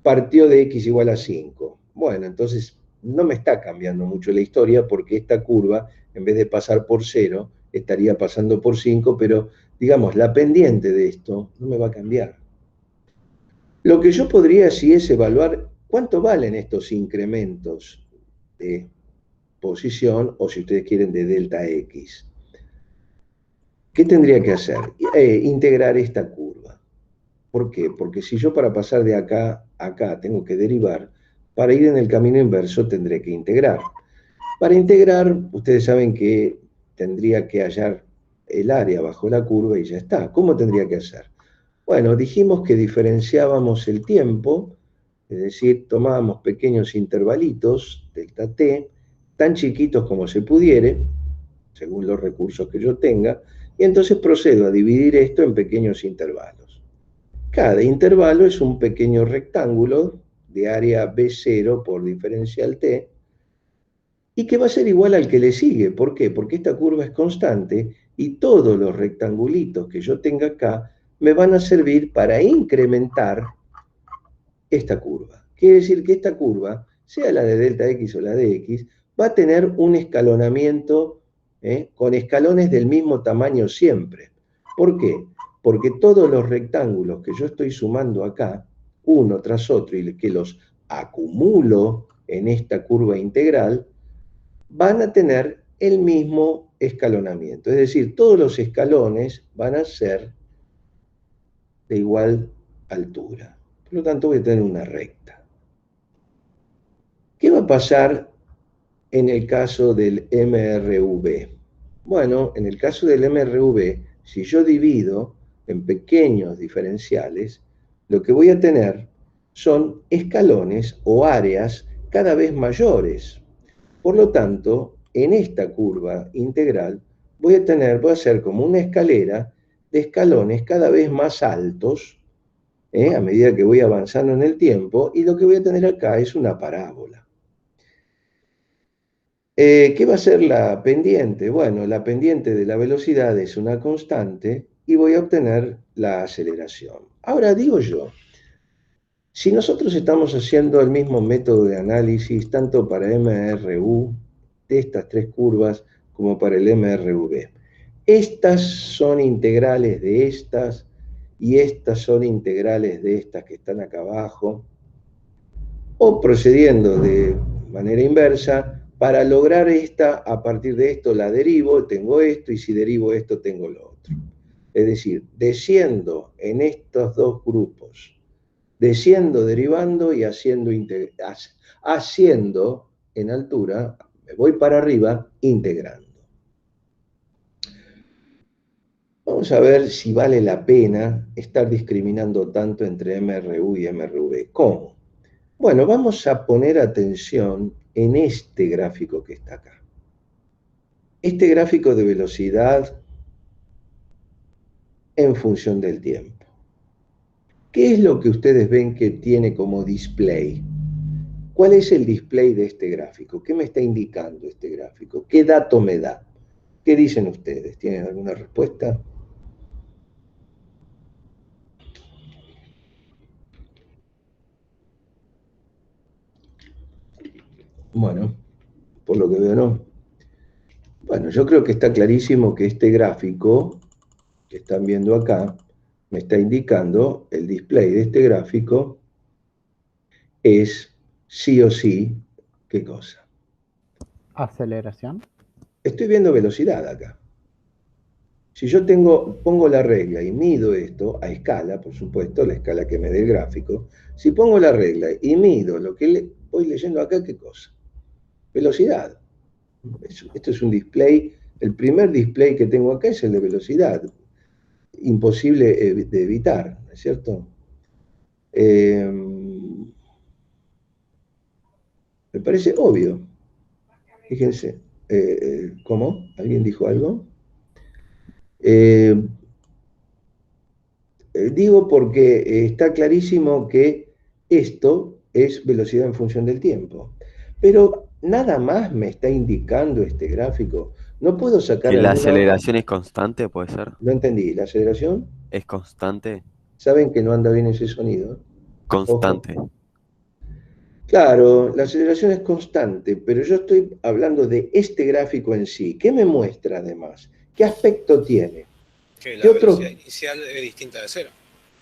partió de x igual a 5. Bueno, entonces no me está cambiando mucho la historia porque esta curva, en vez de pasar por 0, estaría pasando por 5, pero digamos, la pendiente de esto no me va a cambiar. Lo que yo podría, si es evaluar cuánto valen estos incrementos de posición, o si ustedes quieren, de delta X. ¿Qué tendría que hacer? Integrar esta curva. ¿Por qué? Porque si yo para pasar de acá a acá tengo que derivar, para ir en el camino inverso tendré que integrar. Para integrar, ustedes saben que tendría que hallar el área bajo la curva y ya está. ¿Cómo tendría que hacer? Bueno, dijimos que diferenciábamos el tiempo, es decir, tomábamos pequeños intervalitos, delta t, tan chiquitos como se pudiere, según los recursos que yo tenga, y entonces procedo a dividir esto en pequeños intervalos. Cada intervalo es un pequeño rectángulo de área B0 por diferencial t, y que va a ser igual al que le sigue. ¿Por qué? Porque esta curva es constante y todos los rectangulitos que yo tenga acá me van a servir para incrementar esta curva. Quiere decir que esta curva, sea la de delta X o la de X, va a tener un escalonamiento con escalones del mismo tamaño siempre. ¿Por qué? Porque todos los rectángulos que yo estoy sumando acá, uno tras otro, y que los acumulo en esta curva integral, van a tener el mismo escalonamiento. Es decir, todos los escalones van a ser de igual altura. Por lo tanto, voy a tener una recta. ¿Qué va a pasar en el caso del MRV? Bueno, en el caso del MRV, si yo divido en pequeños diferenciales, lo que voy a tener son escalones o áreas cada vez mayores. Por lo tanto, en esta curva integral voy a hacer como una escalera de escalones cada vez más altos, a medida que voy avanzando en el tiempo, y lo que voy a tener acá es una parábola. ¿Qué va a ser la pendiente? Bueno, la pendiente de la velocidad es una constante y voy a obtener la aceleración. Ahora digo yo, si nosotros estamos haciendo el mismo método de análisis, tanto para MRU, de estas tres curvas, como para el MRV, estas son integrales de estas, y estas son integrales de estas que están acá abajo, o procediendo de manera inversa, para lograr esta, a partir de esto la derivo, tengo esto, y si derivo esto, tengo lo otro. Es decir, desciendo en estos dos grupos, desciendo derivando y haciendo en altura, me voy para arriba integrando. Vamos a ver si vale la pena estar discriminando tanto entre MRU y MRV. ¿Cómo? Bueno, vamos a poner atención en este gráfico que está acá. Este gráfico de velocidad en función del tiempo. ¿Qué es lo que ustedes ven que tiene como display? ¿Cuál es el display de este gráfico? ¿Qué me está indicando este gráfico? ¿Qué dato me da? ¿Qué dicen ustedes? ¿Tienen alguna respuesta? Bueno, por lo que veo, no. Bueno, yo creo que está clarísimo que este gráfico que están viendo acá me está indicando, el display de este gráfico es sí o sí, ¿qué cosa? Aceleración. Estoy viendo velocidad acá. Si yo pongo la regla y mido esto a escala, por supuesto, la escala que me dé el gráfico, si pongo la regla y mido lo que voy leyendo acá, ¿qué cosa? Velocidad. Esto es un display, el primer display que tengo acá es el de velocidad. Imposible de evitar, ¿no es cierto? Me parece obvio. Fíjense, ¿cómo? ¿Alguien dijo algo? Digo porque está clarísimo que esto es velocidad en función del tiempo. Pero nada más me está indicando este gráfico. No puedo sacar Que la alguna otra. aceleración es constante, puede ser. No entendí. ¿La aceleración? Es constante. ¿Saben que no anda bien ese sonido? Ojo. Constante. Claro, la aceleración es constante, pero yo estoy hablando de este gráfico en sí. ¿Qué me muestra además? ¿Qué aspecto tiene? Que ¿Qué la otro? velocidad inicial es distinta de cero.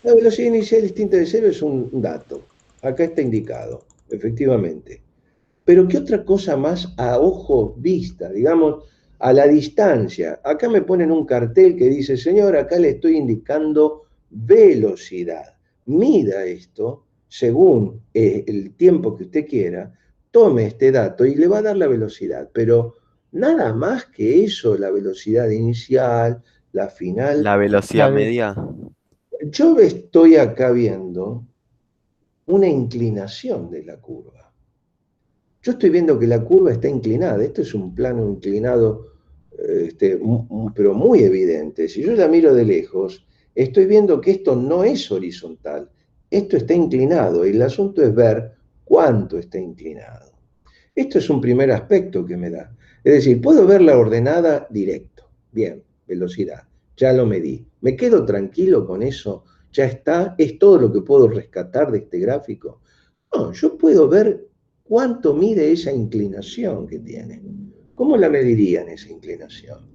La velocidad inicial distinta de cero es un dato. Acá está indicado, efectivamente. pero ¿qué otra cosa más a ojo vista? Digamos, a la distancia. Acá me ponen un cartel que dice, señor, acá le estoy indicando velocidad. Mida esto según el tiempo que usted quiera, tome este dato y le va a dar la velocidad, pero nada más que eso, la velocidad inicial, la final. La velocidad La de- media. Yo estoy acá viendo una inclinación de la curva. Yo estoy viendo que la curva está inclinada. Esto es un plano inclinado, pero muy evidente. Si yo la miro de lejos, estoy viendo que esto no es horizontal. Esto está inclinado y el asunto es ver cuánto está inclinado. Esto es un primer aspecto que me da. Es decir, puedo ver la ordenada directo. Bien, velocidad. Ya lo medí. ¿Me quedo tranquilo con eso? ¿Ya está? ¿Es todo lo que puedo rescatar de este gráfico? No, yo puedo ver cuánto mide esa inclinación que tiene. ¿Cómo la medirían esa inclinación?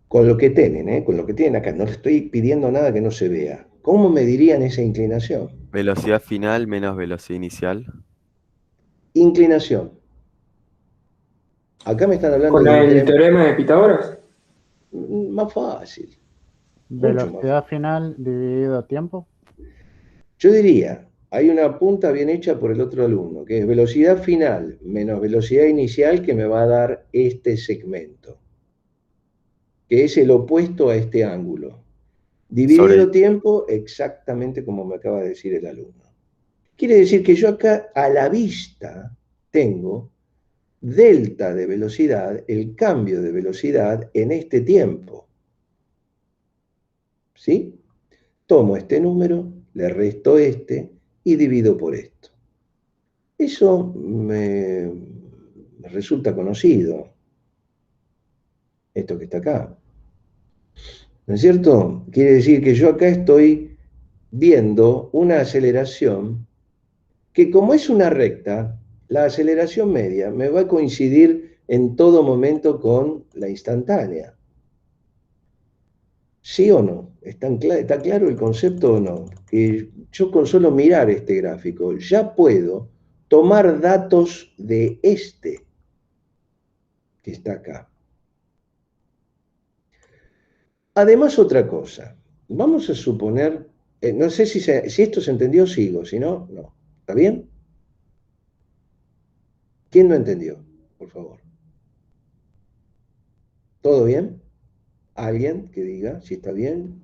Con lo que tienen, ¿eh? Con lo que tienen acá. No le estoy pidiendo nada que no se vea. ¿Cómo medirían esa inclinación? Velocidad final menos velocidad inicial. Inclinación. Acá me están hablando Con de el incremento. teorema de Pitágoras. Más fácil, mucho más velocidad fácil. final dividido tiempo. Yo diría, hay una punta bien hecha por el otro alumno, que es velocidad final menos velocidad inicial que me va a dar este segmento, que es el opuesto a este ángulo. Sobre Dividido el, tiempo exactamente como me acaba de decir el alumno. Quiere decir que yo acá a la vista tengo delta de velocidad, el cambio de velocidad en este tiempo. ¿Sí? Tomo este número, le resto este y divido por esto. Eso me resulta conocido, esto que está acá. ¿No es cierto? Quiere decir que yo acá estoy viendo una aceleración que como es una recta, la aceleración media me va a coincidir en todo momento con la instantánea. ¿Sí o no? ¿Está claro el concepto o no? Que yo con solo mirar este gráfico ya puedo tomar datos de este que está acá. Además, otra cosa. Vamos a suponer, no sé si esto se entendió, sigo, si no, no. ¿Está bien? ¿Quién no entendió? Por favor. ¿Todo bien? ¿Alguien que diga si está bien?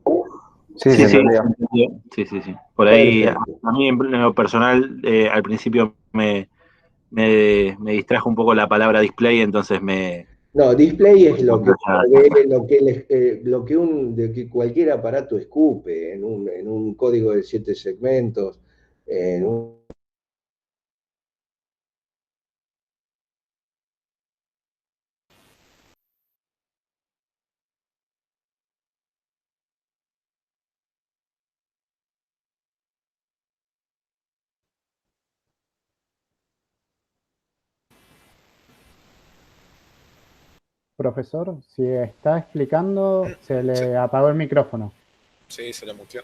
Sí, Sí, se sí, entendió. sí, sí, sí. Por ahí, a Perfecto. mí en lo personal, al principio me distrajo un poco la palabra display, entonces No, display es lo que ya- uno ve, de que cualquier aparato escupe en un código de 7 segmentos, en un. Profesor, si está explicando, se Sí, le apagó el micrófono. sí, se lo muteó.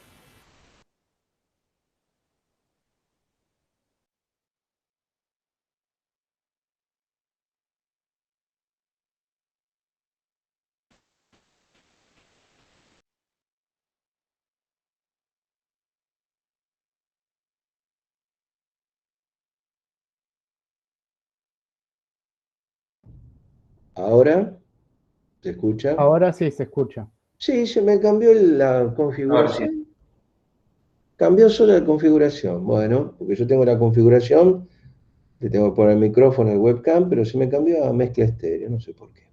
Ahora, ¿se escucha? Ahora sí se escucha. Sí, se me cambió la Ahora sí. configuración. Cambió solo la configuración. Bueno, porque yo tengo la configuración, le tengo que poner el micrófono y webcam, pero se me cambió a mezcla estéreo, no sé por qué.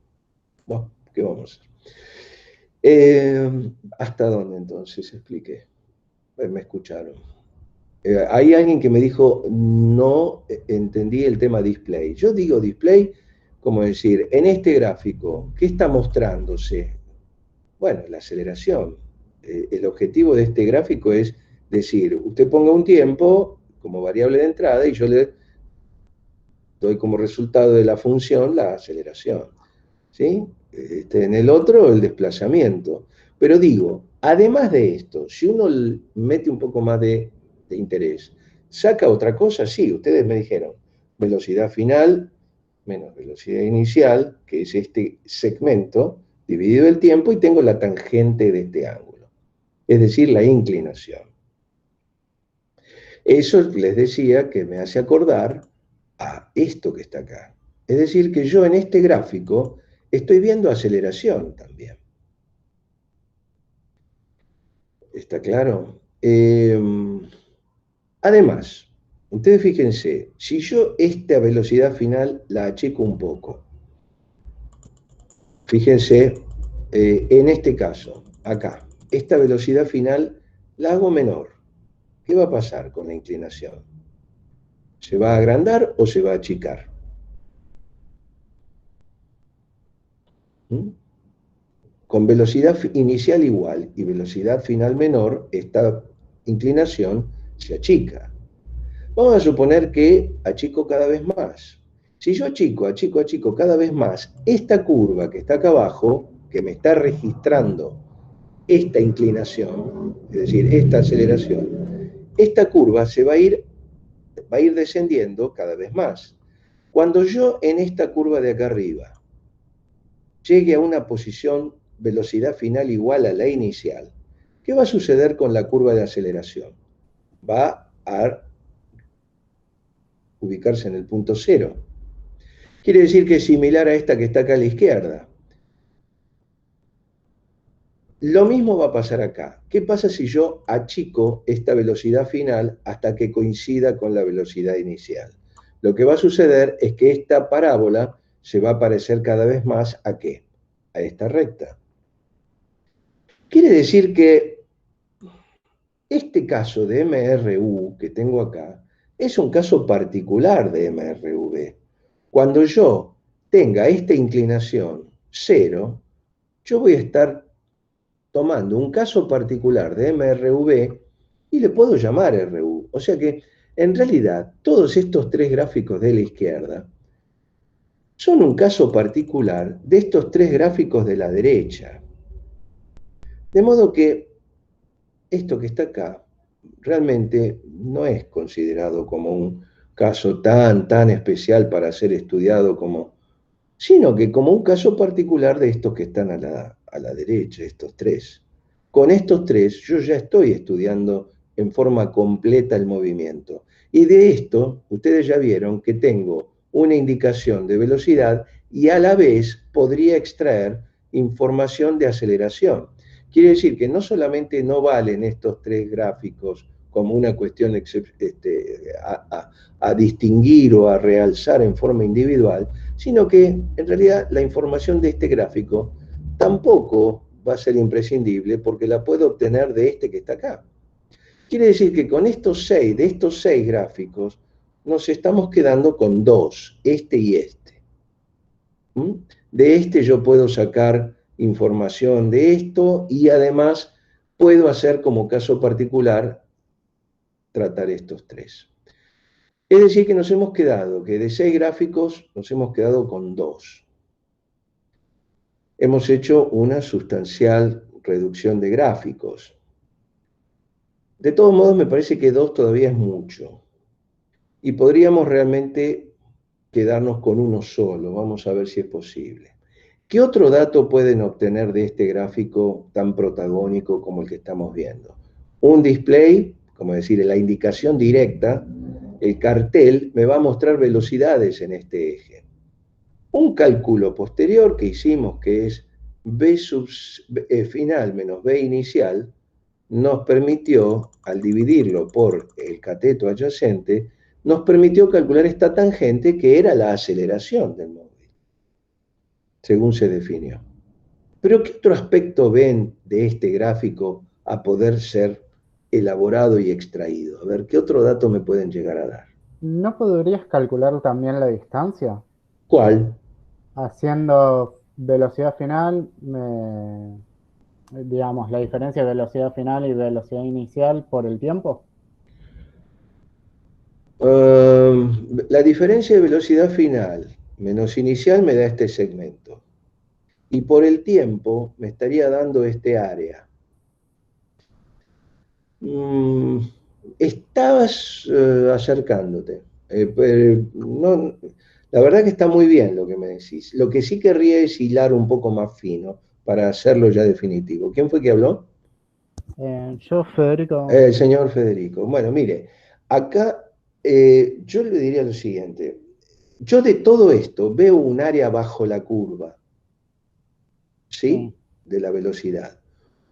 Bueno, ¿qué vamos a hacer? ¿Hasta dónde entonces expliqué? Me escucharon. Hay alguien que me dijo, no entendí el tema display. Yo digo display como decir, en este gráfico, ¿qué está mostrándose? Bueno, la aceleración. El objetivo de este gráfico es decir, usted ponga un tiempo como variable de entrada y yo le doy como resultado de la función la aceleración. ¿Sí? En el otro, el desplazamiento. Pero digo, además de esto, si uno mete un poco más de de interés. ¿Saca otra cosa? Sí, ustedes me dijeron, velocidad final menos velocidad inicial, que es este segmento, dividido el tiempo, y tengo la tangente de este ángulo, es decir, la inclinación. Eso les decía que me hace acordar a esto que está acá. Es decir, que yo en este gráfico estoy viendo aceleración también. ¿Está claro? Además, ustedes fíjense, si yo esta velocidad final la achico un poco, fíjense, en este caso, acá, esta velocidad final la hago menor. ¿Qué va a pasar con la inclinación? ¿Se va a agrandar o se va a achicar? ¿Mm? Con velocidad inicial igual y velocidad final menor, esta inclinación se achica. Vamos a suponer que achico cada vez más. Si yo achico cada vez más, esta curva que está acá abajo, que me está registrando esta inclinación, es decir, esta aceleración, esta curva se va a ir descendiendo cada vez más. Cuando yo en esta curva de acá arriba llegue a una posición velocidad final igual a la inicial, ¿qué va a suceder con la curva de aceleración? Va a ubicarse en el punto cero. Quiere decir que es similar a esta que está acá a la izquierda. Lo mismo va a pasar acá. ¿Qué pasa si yo achico esta velocidad final hasta que coincida con la velocidad inicial? Lo que va a suceder es que esta parábola se va a parecer cada vez más ¿a qué? A esta recta. Quiere decir que este caso de MRU que tengo acá es un caso particular de MRV. Cuando yo tenga esta inclinación 0, yo voy a estar tomando un caso particular de MRV y le puedo llamar RU. O sea que, en realidad, todos estos tres gráficos de la izquierda son un caso particular de estos tres gráficos de la derecha. De modo que esto que está acá realmente no es considerado como un caso tan especial para ser estudiado sino que como un caso particular de estos que están a la derecha, estos tres. Con estos tres yo ya estoy estudiando en forma completa el movimiento. Y de esto, ustedes ya vieron que tengo una indicación de velocidad y a la vez podría extraer información de aceleración. Quiere decir que no solamente no valen estos tres gráficos como una cuestión a distinguir o a realzar en forma individual, sino que en realidad la información de este gráfico tampoco va a ser imprescindible porque la puedo obtener de este que está acá. Quiere decir que con de estos seis gráficos, nos estamos quedando con dos, este y este. De este yo puedo sacar información de esto y además puedo hacer como caso particular tratar estos tres. Es decir, que nos hemos quedado, que de 6 gráficos nos hemos quedado con 2. Hemos hecho una sustancial reducción de gráficos. De todos modos, me parece que 2 todavía es mucho. Y podríamos realmente quedarnos con uno solo. Vamos a ver si es posible. ¿Qué otro dato pueden obtener de este gráfico tan protagónico como el que estamos viendo? Un display, como decir, la indicación directa, el cartel me va a mostrar velocidades en este eje. Un cálculo posterior que hicimos, que es B final menos B inicial, nos permitió, al dividirlo por el cateto adyacente, nos permitió calcular esta tangente que era la aceleración del móvil, según se definió. Pero ¿qué otro aspecto ven de este gráfico a poder ser elaborado y extraído? A ver, ¿qué otro dato me pueden llegar a dar? ¿No podrías calcular también la distancia? ¿Cuál? Haciendo velocidad final, digamos, la diferencia de velocidad final y velocidad inicial por el tiempo. La diferencia de velocidad final menos inicial me da este segmento. Y por el tiempo me estaría dando este área. Estabas acercándote. Pero no, la verdad que está muy bien lo que me decís. Lo que sí querría es hilar un poco más fino para hacerlo ya definitivo. ¿Quién fue que habló? Yo, Federico, El señor Federico. Bueno, mire, acá yo le diría lo siguiente. Yo de todo esto veo un área bajo la curva, ¿sí? sí, De la velocidad.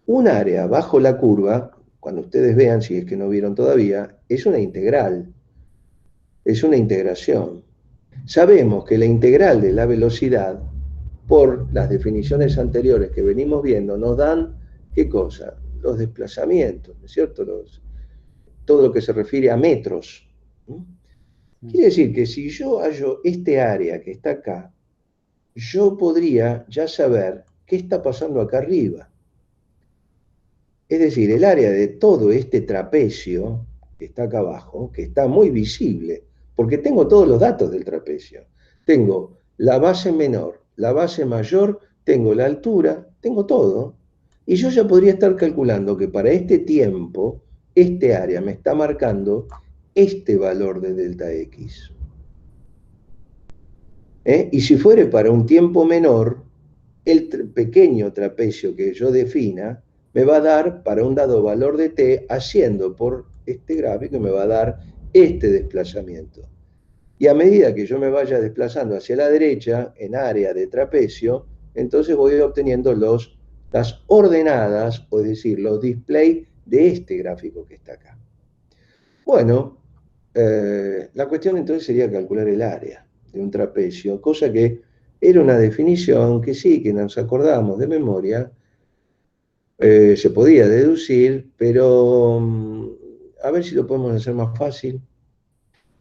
Un área bajo la curva, cuando ustedes vean, si es que no vieron todavía, es una integral, es una integración. Sabemos que la integral de la velocidad, por las definiciones anteriores que venimos viendo, nos dan, ¿qué cosa? Los desplazamientos, ¿no es cierto? Todo lo que se refiere a metros. Quiere decir que si yo hallo este área que está acá, yo podría ya saber qué está pasando acá arriba. Es decir, el área de todo este trapecio que está acá abajo, que está muy visible, porque tengo todos los datos del trapecio. Tengo la base menor, la base mayor, tengo la altura, tengo todo. Y yo ya podría estar calculando que para este tiempo, este área me está marcando este valor de delta X. Y si fuere para un tiempo menor, el pequeño trapecio que yo defina me va a dar para un dado valor de t, haciendo por este gráfico, me va a dar este desplazamiento. Y a medida que yo me vaya desplazando hacia la derecha, en área de trapecio, entonces voy obteniendo las ordenadas, o es decir, los display de este gráfico que está acá. Bueno, la cuestión entonces sería calcular el área de un trapecio, cosa que era una definición que sí, que nos acordamos de memoria, se podía deducir, pero a ver si lo podemos hacer más fácil.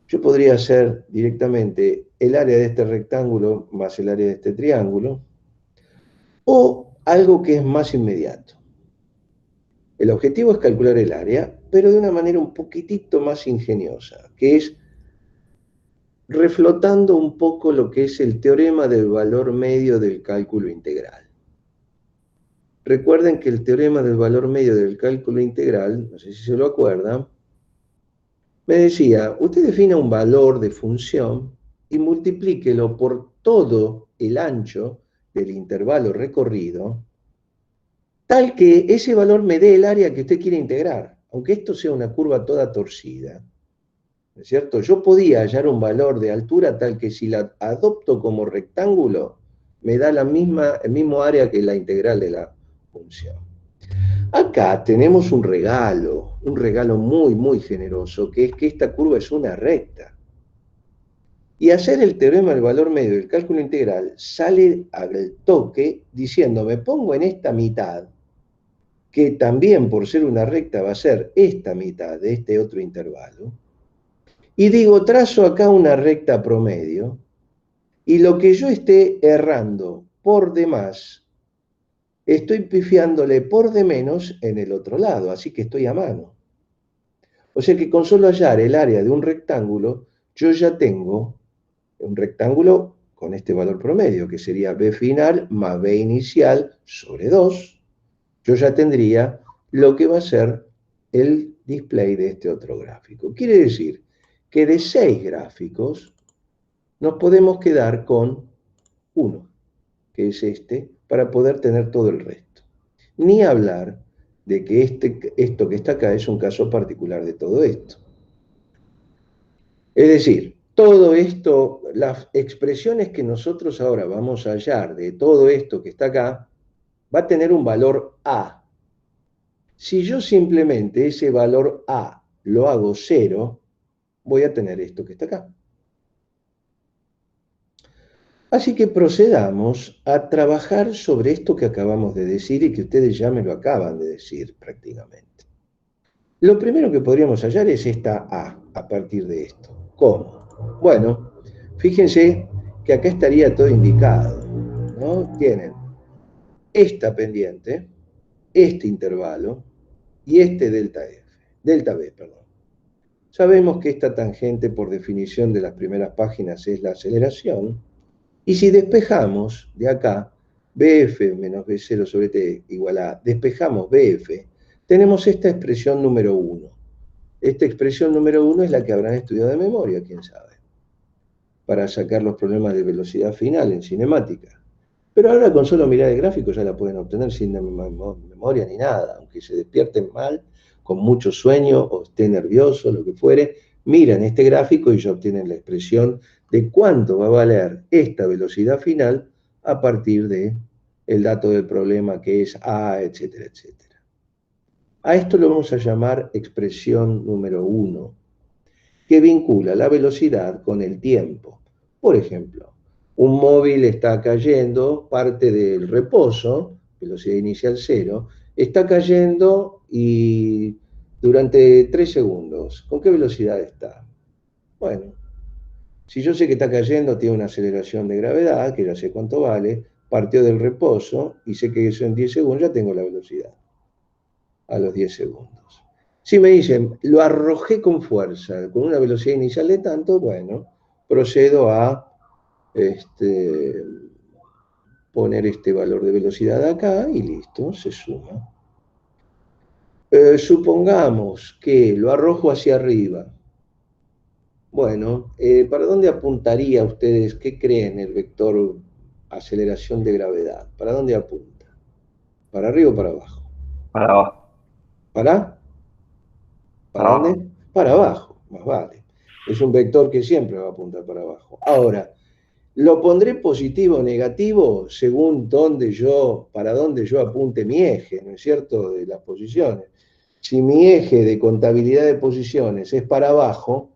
Yo podría hacer directamente el área de este rectángulo más el área de este triángulo, o algo que es más inmediato. El objetivo es calcular el área, pero de una manera un poquitito más ingeniosa, que es reflotando un poco lo que es el teorema del valor medio del cálculo integral. Recuerden que el teorema del valor medio del cálculo integral, no sé si se lo acuerdan, me decía, usted defina un valor de función y multiplíquelo por todo el ancho del intervalo recorrido, tal que ese valor me dé el área que usted quiere integrar, aunque esto sea una curva toda torcida. ¿No es cierto? Yo podía hallar un valor de altura tal que si la adopto como rectángulo, me da el mismo área que la integral de la función. Acá tenemos un regalo muy, muy generoso, que es que esta curva es una recta. Y hacer el teorema del valor medio del cálculo integral sale al toque diciendo, me pongo en esta mitad, que también por ser una recta va a ser esta mitad de este otro intervalo, y digo, trazo acá una recta promedio, y lo que yo esté errando por demás, estoy pifiándole por de menos en el otro lado, así que estoy a mano. O sea que con solo hallar el área de un rectángulo, yo ya tengo un rectángulo con este valor promedio, que sería b final más b inicial sobre 2. Yo ya tendría lo que va a ser el display de este otro gráfico. Quiere decir que de 6 gráficos nos podemos quedar con uno, que es este, para poder tener todo el resto. Ni hablar de que esto que está acá es un caso particular de todo esto. Es decir, todo esto, las expresiones que nosotros ahora vamos a hallar de todo esto que está acá, va a tener un valor A. Si yo simplemente ese valor A lo hago 0, voy a tener esto que está acá. Así que procedamos a trabajar sobre esto que acabamos de decir y que ustedes ya me lo acaban de decir prácticamente. Lo primero que podríamos hallar es esta A partir de esto. ¿Cómo? Bueno, fíjense que acá estaría todo indicado, ¿no? Tienen esta pendiente, este intervalo y este delta B, perdón. Sabemos que esta tangente, por definición de las primeras páginas, es la aceleración, y si despejamos de acá, BF menos B0 sobre T igual a, despejamos BF, tenemos esta expresión número 1, esta expresión número 1 es la que habrán estudiado de memoria, quién sabe, para sacar los problemas de velocidad final en cinemática. Pero ahora con solo mirar el gráfico ya la pueden obtener sin memoria ni nada, aunque se despierten mal, con mucho sueño o esté nervioso, lo que fuere, miran este gráfico y ya obtienen la expresión de cuánto va a valer esta velocidad final a partir de el dato del problema que es A, etcétera, etcétera. A esto lo vamos a llamar expresión número 1, que vincula la velocidad con el tiempo. Por ejemplo, un móvil está cayendo, parte del reposo, velocidad inicial 0, está cayendo y durante 3 segundos. ¿Con qué velocidad está? Bueno, si yo sé que está cayendo, tiene una aceleración de gravedad, que ya sé cuánto vale, partió del reposo y sé que eso en 10 segundos ya tengo la velocidad a los 10 segundos. Si me dicen, lo arrojé con fuerza, con una velocidad inicial de tanto, bueno, procedo a poner este valor de velocidad acá y listo, se suma. Supongamos que lo arrojo hacia arriba. Bueno, ¿para dónde apuntaría ustedes? ¿Qué creen el vector aceleración de gravedad? ¿Para dónde apunta? ¿Para arriba o para abajo? Para abajo. ¿Para? ¿Para dónde? Abajo. Para abajo, más vale. Es un vector que siempre va a apuntar para abajo. Ahora, ¿lo pondré positivo o negativo según para dónde yo apunte mi eje, ¿no es cierto?, de las posiciones? Si mi eje de contabilidad de posiciones es para abajo,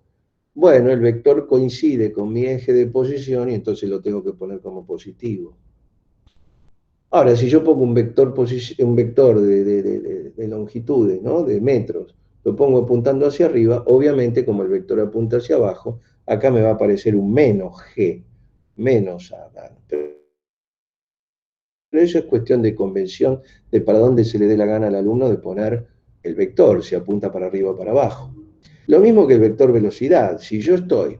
bueno, el vector coincide con mi eje de posición y entonces lo tengo que poner como positivo. Ahora, si yo pongo un vector de longitudes, ¿no?, de metros, lo pongo apuntando hacia arriba, obviamente como el vector apunta hacia abajo, acá me va a aparecer un menos G, menos A. Pero eso es cuestión de convención de para dónde se le dé la gana al alumno de poner el vector, si apunta para arriba o para abajo. Lo mismo que el vector velocidad. Si yo estoy,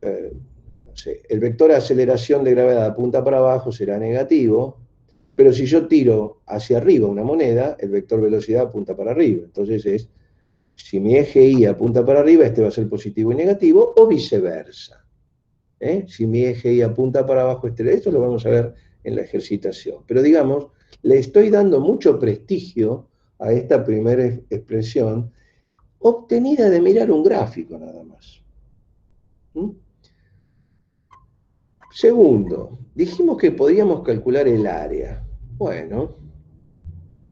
no sé, el vector aceleración de gravedad apunta para abajo, será negativo, pero si yo tiro hacia arriba una moneda, el vector velocidad apunta para arriba. Entonces si mi eje Y apunta para arriba, este va a ser positivo y negativo, o viceversa. Si mi eje Y apunta para abajo, esto lo vamos a ver en la ejercitación. Pero digamos, le estoy dando mucho prestigio a esta primera expresión, obtenida de mirar un gráfico nada más. Segundo, dijimos que podíamos calcular el área. Bueno,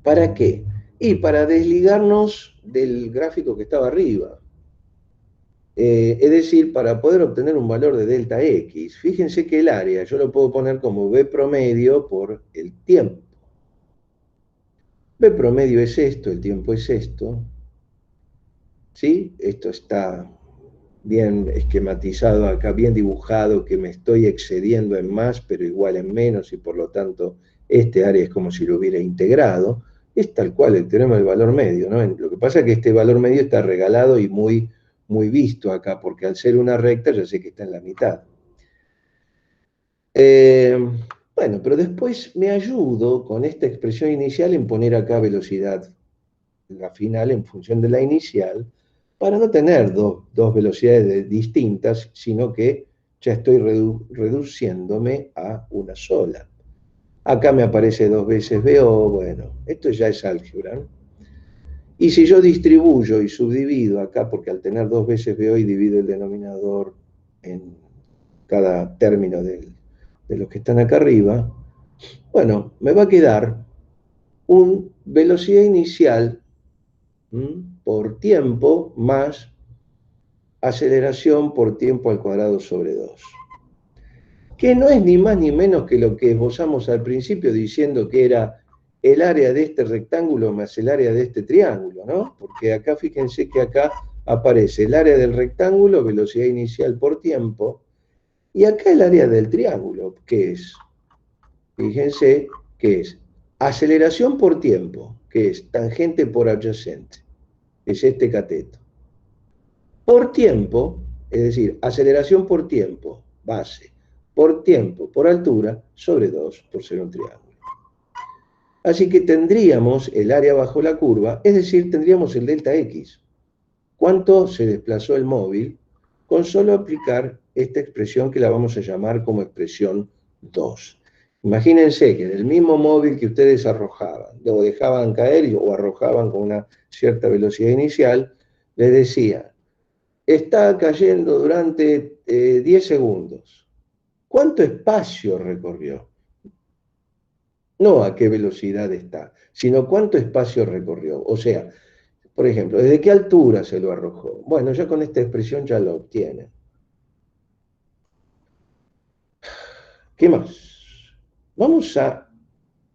¿para qué? Y para desligarnos del gráfico que estaba arriba. Es decir, para poder obtener un valor de delta X. Fíjense que el área yo lo puedo poner como B promedio por el tiempo. B promedio es esto, el tiempo es esto. ¿Sí? Esto está bien esquematizado acá, bien dibujado, que me estoy excediendo en más, pero igual en menos, y por lo tanto este área es como si lo hubiera integrado. Es tal cual el teorema del valor medio, ¿no? Lo que pasa es que este valor medio está regalado y muy visto acá, porque al ser una recta ya sé que está en la mitad. Bueno, pero después me ayudo con esta expresión inicial en poner acá velocidad, la final en función de la inicial, para no tener dos velocidades distintas, sino que ya estoy reduciéndome a una sola. Acá me aparece 2 veces BO, bueno, esto ya es álgebra, ¿no? Y si yo distribuyo y subdivido acá, porque al tener 2 veces BO y divido el denominador en cada término de los que están acá arriba, bueno, me va a quedar una velocidad inicial por tiempo más aceleración por tiempo al cuadrado sobre 2. Que no es ni más ni menos que lo que esbozamos al principio diciendo que era el área de este rectángulo más el área de este triángulo, ¿no? Porque acá fíjense que acá aparece el área del rectángulo, velocidad inicial por tiempo, y acá el área del triángulo, que es, fíjense, que es aceleración por tiempo, que es tangente por adyacente, es este cateto. Por tiempo, es decir, aceleración por tiempo, base, por tiempo, por altura, sobre 2, por ser un triángulo. Así que tendríamos el área bajo la curva, es decir, tendríamos el delta X. cuánto se desplazó el móvil con solo aplicar esta expresión que la vamos a llamar como expresión 2. Imagínense que en el mismo móvil que ustedes arrojaban, lo dejaban caer o arrojaban con una cierta velocidad inicial, les decía, está cayendo durante 10 segundos. ¿Cuánto espacio recorrió? No a qué velocidad está, sino cuánto espacio recorrió. O sea, por ejemplo, ¿desde qué altura se lo arrojó? Bueno, ya con esta expresión ya lo obtienen. ¿Qué más? Vamos a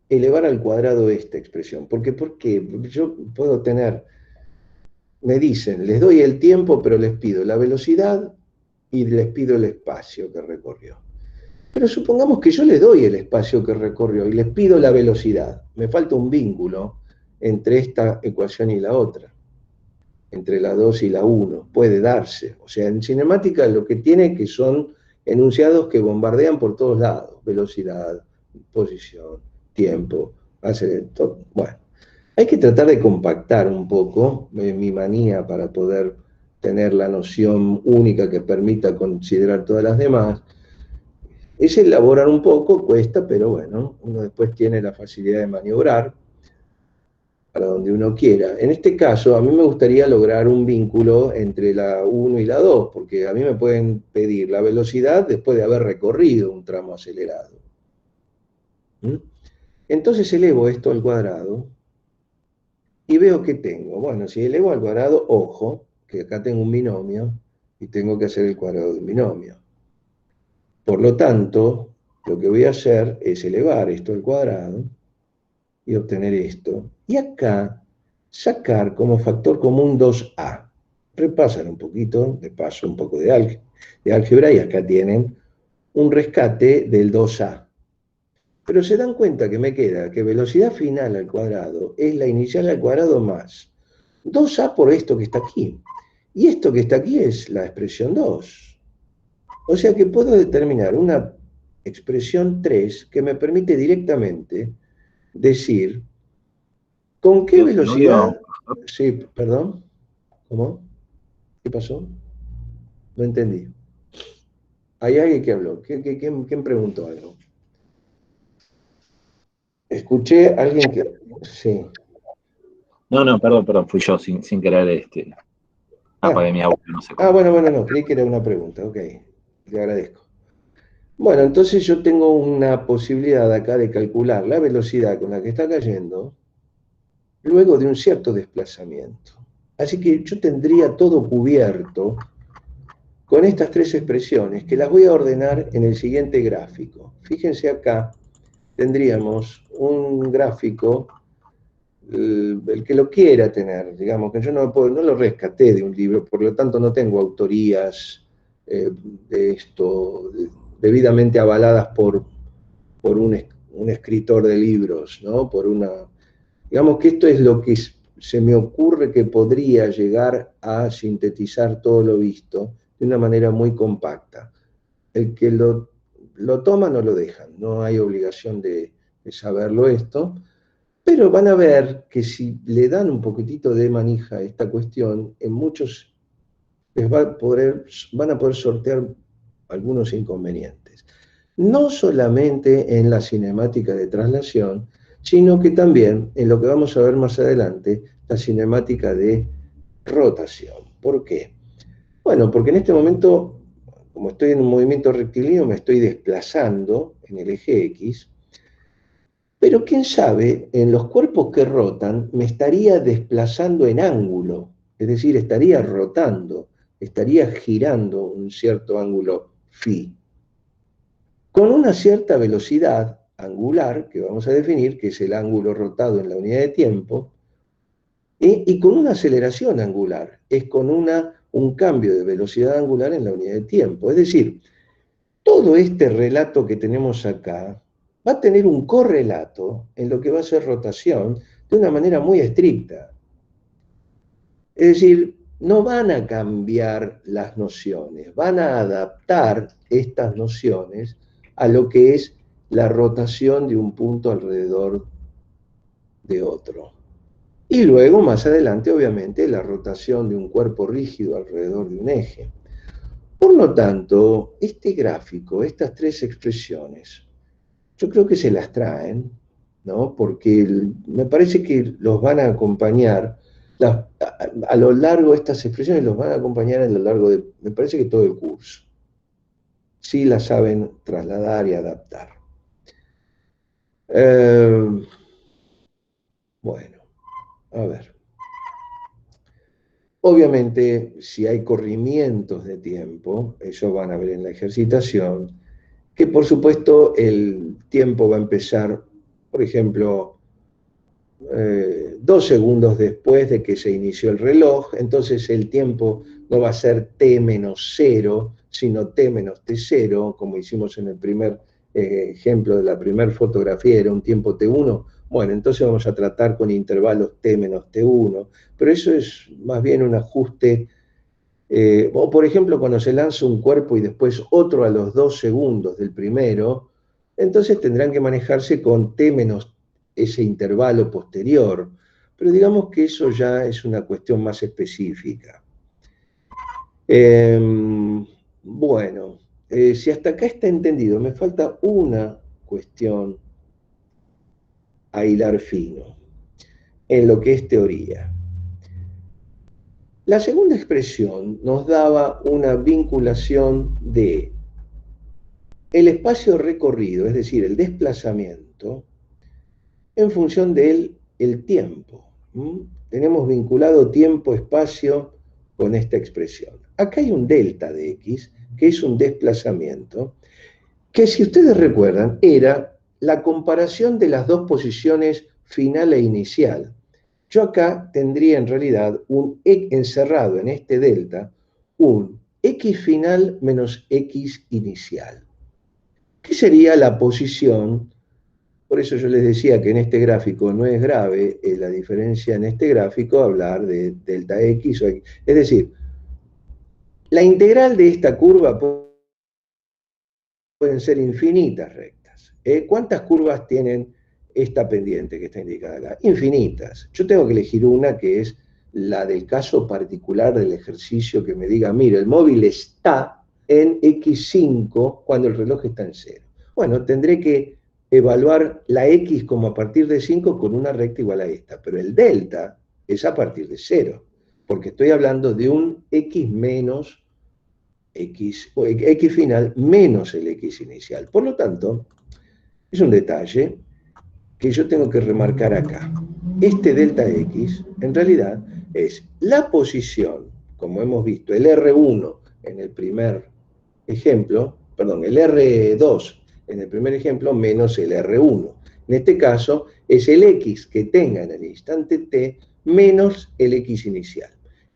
elevar al cuadrado esta expresión. ¿Por qué? Porque yo puedo tener, me dicen, les doy el tiempo, pero les pido la velocidad y les pido el espacio que recorrió. Pero supongamos que yo le doy el espacio que recorrió y les pido la velocidad. Me falta un vínculo entre esta ecuación y la otra, entre la 2 y la 1. Puede darse. O sea, en cinemática lo que tiene que son enunciados que bombardean por todos lados. Velocidad, posición, tiempo, todo. Bueno, hay que tratar de compactar un poco mi manía para poder tener la noción única que permita considerar todas las demás. Es elaborar un poco, cuesta, pero bueno, uno después tiene la facilidad de maniobrar para donde uno quiera. En este caso, a mí me gustaría lograr un vínculo entre la 1 y la 2, porque a mí me pueden pedir la velocidad después de haber recorrido un tramo acelerado. Entonces elevo esto al cuadrado y veo que tengo. Bueno, si elevo al cuadrado, ojo, que acá tengo un binomio y tengo que hacer el cuadrado de un binomio. Por lo tanto, lo que voy a hacer es elevar esto al cuadrado y obtener esto. Y acá, sacar como factor común 2a. Repasan un poquito, de paso un poco de álgebra, y acá tienen un rescate del 2a. Pero se dan cuenta que me queda que velocidad final al cuadrado es la inicial al cuadrado más 2a por esto que está aquí. Y esto que está aquí es la expresión 2. O sea que puedo determinar una expresión 3 que me permite directamente decir con qué velocidad... Sí, perdón. ¿Cómo? ¿Qué pasó? No entendí. Hay alguien que habló. ¿Quién preguntó algo? Escuché a alguien que... Sí. No, perdón, fui yo sin querer, apagué mi audio, no sé cómo. Bueno, no, creí que era una pregunta, ok, le agradezco. Bueno, entonces yo tengo una posibilidad acá de calcular la velocidad con la que está cayendo luego de un cierto desplazamiento. Así que yo tendría todo cubierto con estas tres expresiones, que las voy a ordenar en el siguiente gráfico. Fíjense acá, tendríamos un gráfico, el que lo quiera tener, digamos, que yo no lo rescaté de un libro, por lo tanto no tengo autorías de esto debidamente avaladas por un escritor de libros, ¿no? Digamos que esto es lo que se me ocurre que podría llegar a sintetizar todo lo visto de una manera muy compacta. El que lo toma no lo dejan, no hay obligación de saberlo esto, pero van a ver que si le dan un poquitito de manija a esta cuestión, en muchos van a poder sortear algunos inconvenientes. No solamente en la cinemática de traslación, sino que también en lo que vamos a ver más adelante, la cinemática de rotación. ¿Por qué? Bueno, porque en este momento, como estoy en un movimiento rectilíneo, me estoy desplazando en el eje X, pero quién sabe, en los cuerpos que rotan me estaría desplazando en ángulo, es decir, estaría rotando, estaría girando un cierto ángulo φ, con una cierta velocidad angular, que vamos a definir, que es el ángulo rotado en la unidad de tiempo, y con una aceleración angular, es con un cambio de velocidad angular en la unidad de tiempo. Es decir, todo este relato que tenemos acá va a tener un correlato en lo que va a ser rotación de una manera muy estricta. Es decir, no van a cambiar las nociones, van a adaptar estas nociones a lo que es la rotación de un punto alrededor de otro. Y luego, más adelante, obviamente, la rotación de un cuerpo rígido alrededor de un eje. Por lo tanto, este gráfico, estas tres expresiones, yo creo que se las traen, ¿no? Porque me parece que los van a acompañar, a lo largo de estas expresiones los van a acompañar a lo largo de, me parece que todo el curso. Sí las saben trasladar y adaptar. Bueno, a ver. Obviamente, si hay corrimientos de tiempo, eso van a ver en la ejercitación, que por supuesto el tiempo va a empezar, por ejemplo, 2 segundos después de que se inició el reloj, entonces el tiempo no va a ser t menos 0, sino t menos t0, como hicimos en el primer ejemplo de la primera fotografía, era un tiempo t1. Bueno, entonces vamos a tratar con intervalos t menos t1, pero eso es más bien un ajuste. O por ejemplo, cuando se lanza un cuerpo y después otro a los 2 segundos del primero, entonces tendrán que manejarse con t menos ese intervalo posterior. Pero digamos que eso ya es una cuestión más específica. Bueno, si hasta acá está entendido, me falta una cuestión a hilar fino en lo que es teoría. La segunda expresión nos daba una vinculación de el espacio recorrido, es decir, el desplazamiento, en función del tiempo. Tenemos vinculado tiempo-espacio con esta expresión. Acá hay un delta de x, que es un desplazamiento, que si ustedes recuerdan, era la comparación de las dos posiciones final e inicial. Yo acá tendría en realidad encerrado en este delta un x final menos x inicial. ¿Qué sería la posición? Por eso yo les decía que en este gráfico no es grave la diferencia en este gráfico hablar de delta x o x. Es decir, la integral de esta curva pueden ser infinitas rectas. ¿Cuántas curvas tienen esta pendiente que está indicada acá? Infinitas. Yo tengo que elegir una que es la del caso particular del ejercicio que me diga, mira, el móvil está en x5 cuando el reloj está en 0. Bueno, tendré que evaluar la x como a partir de 5 con una recta igual a esta, pero el delta es a partir de 0, porque estoy hablando de un x menos x, o x final menos el x inicial. Por lo tanto, es un detalle que yo tengo que remarcar acá. Este delta x, en realidad, es la posición, como hemos visto, el R1 en el primer ejemplo, perdón, el R2 en el primer ejemplo, menos el R1. En este caso, es el x que tenga en el instante t menos el x inicial.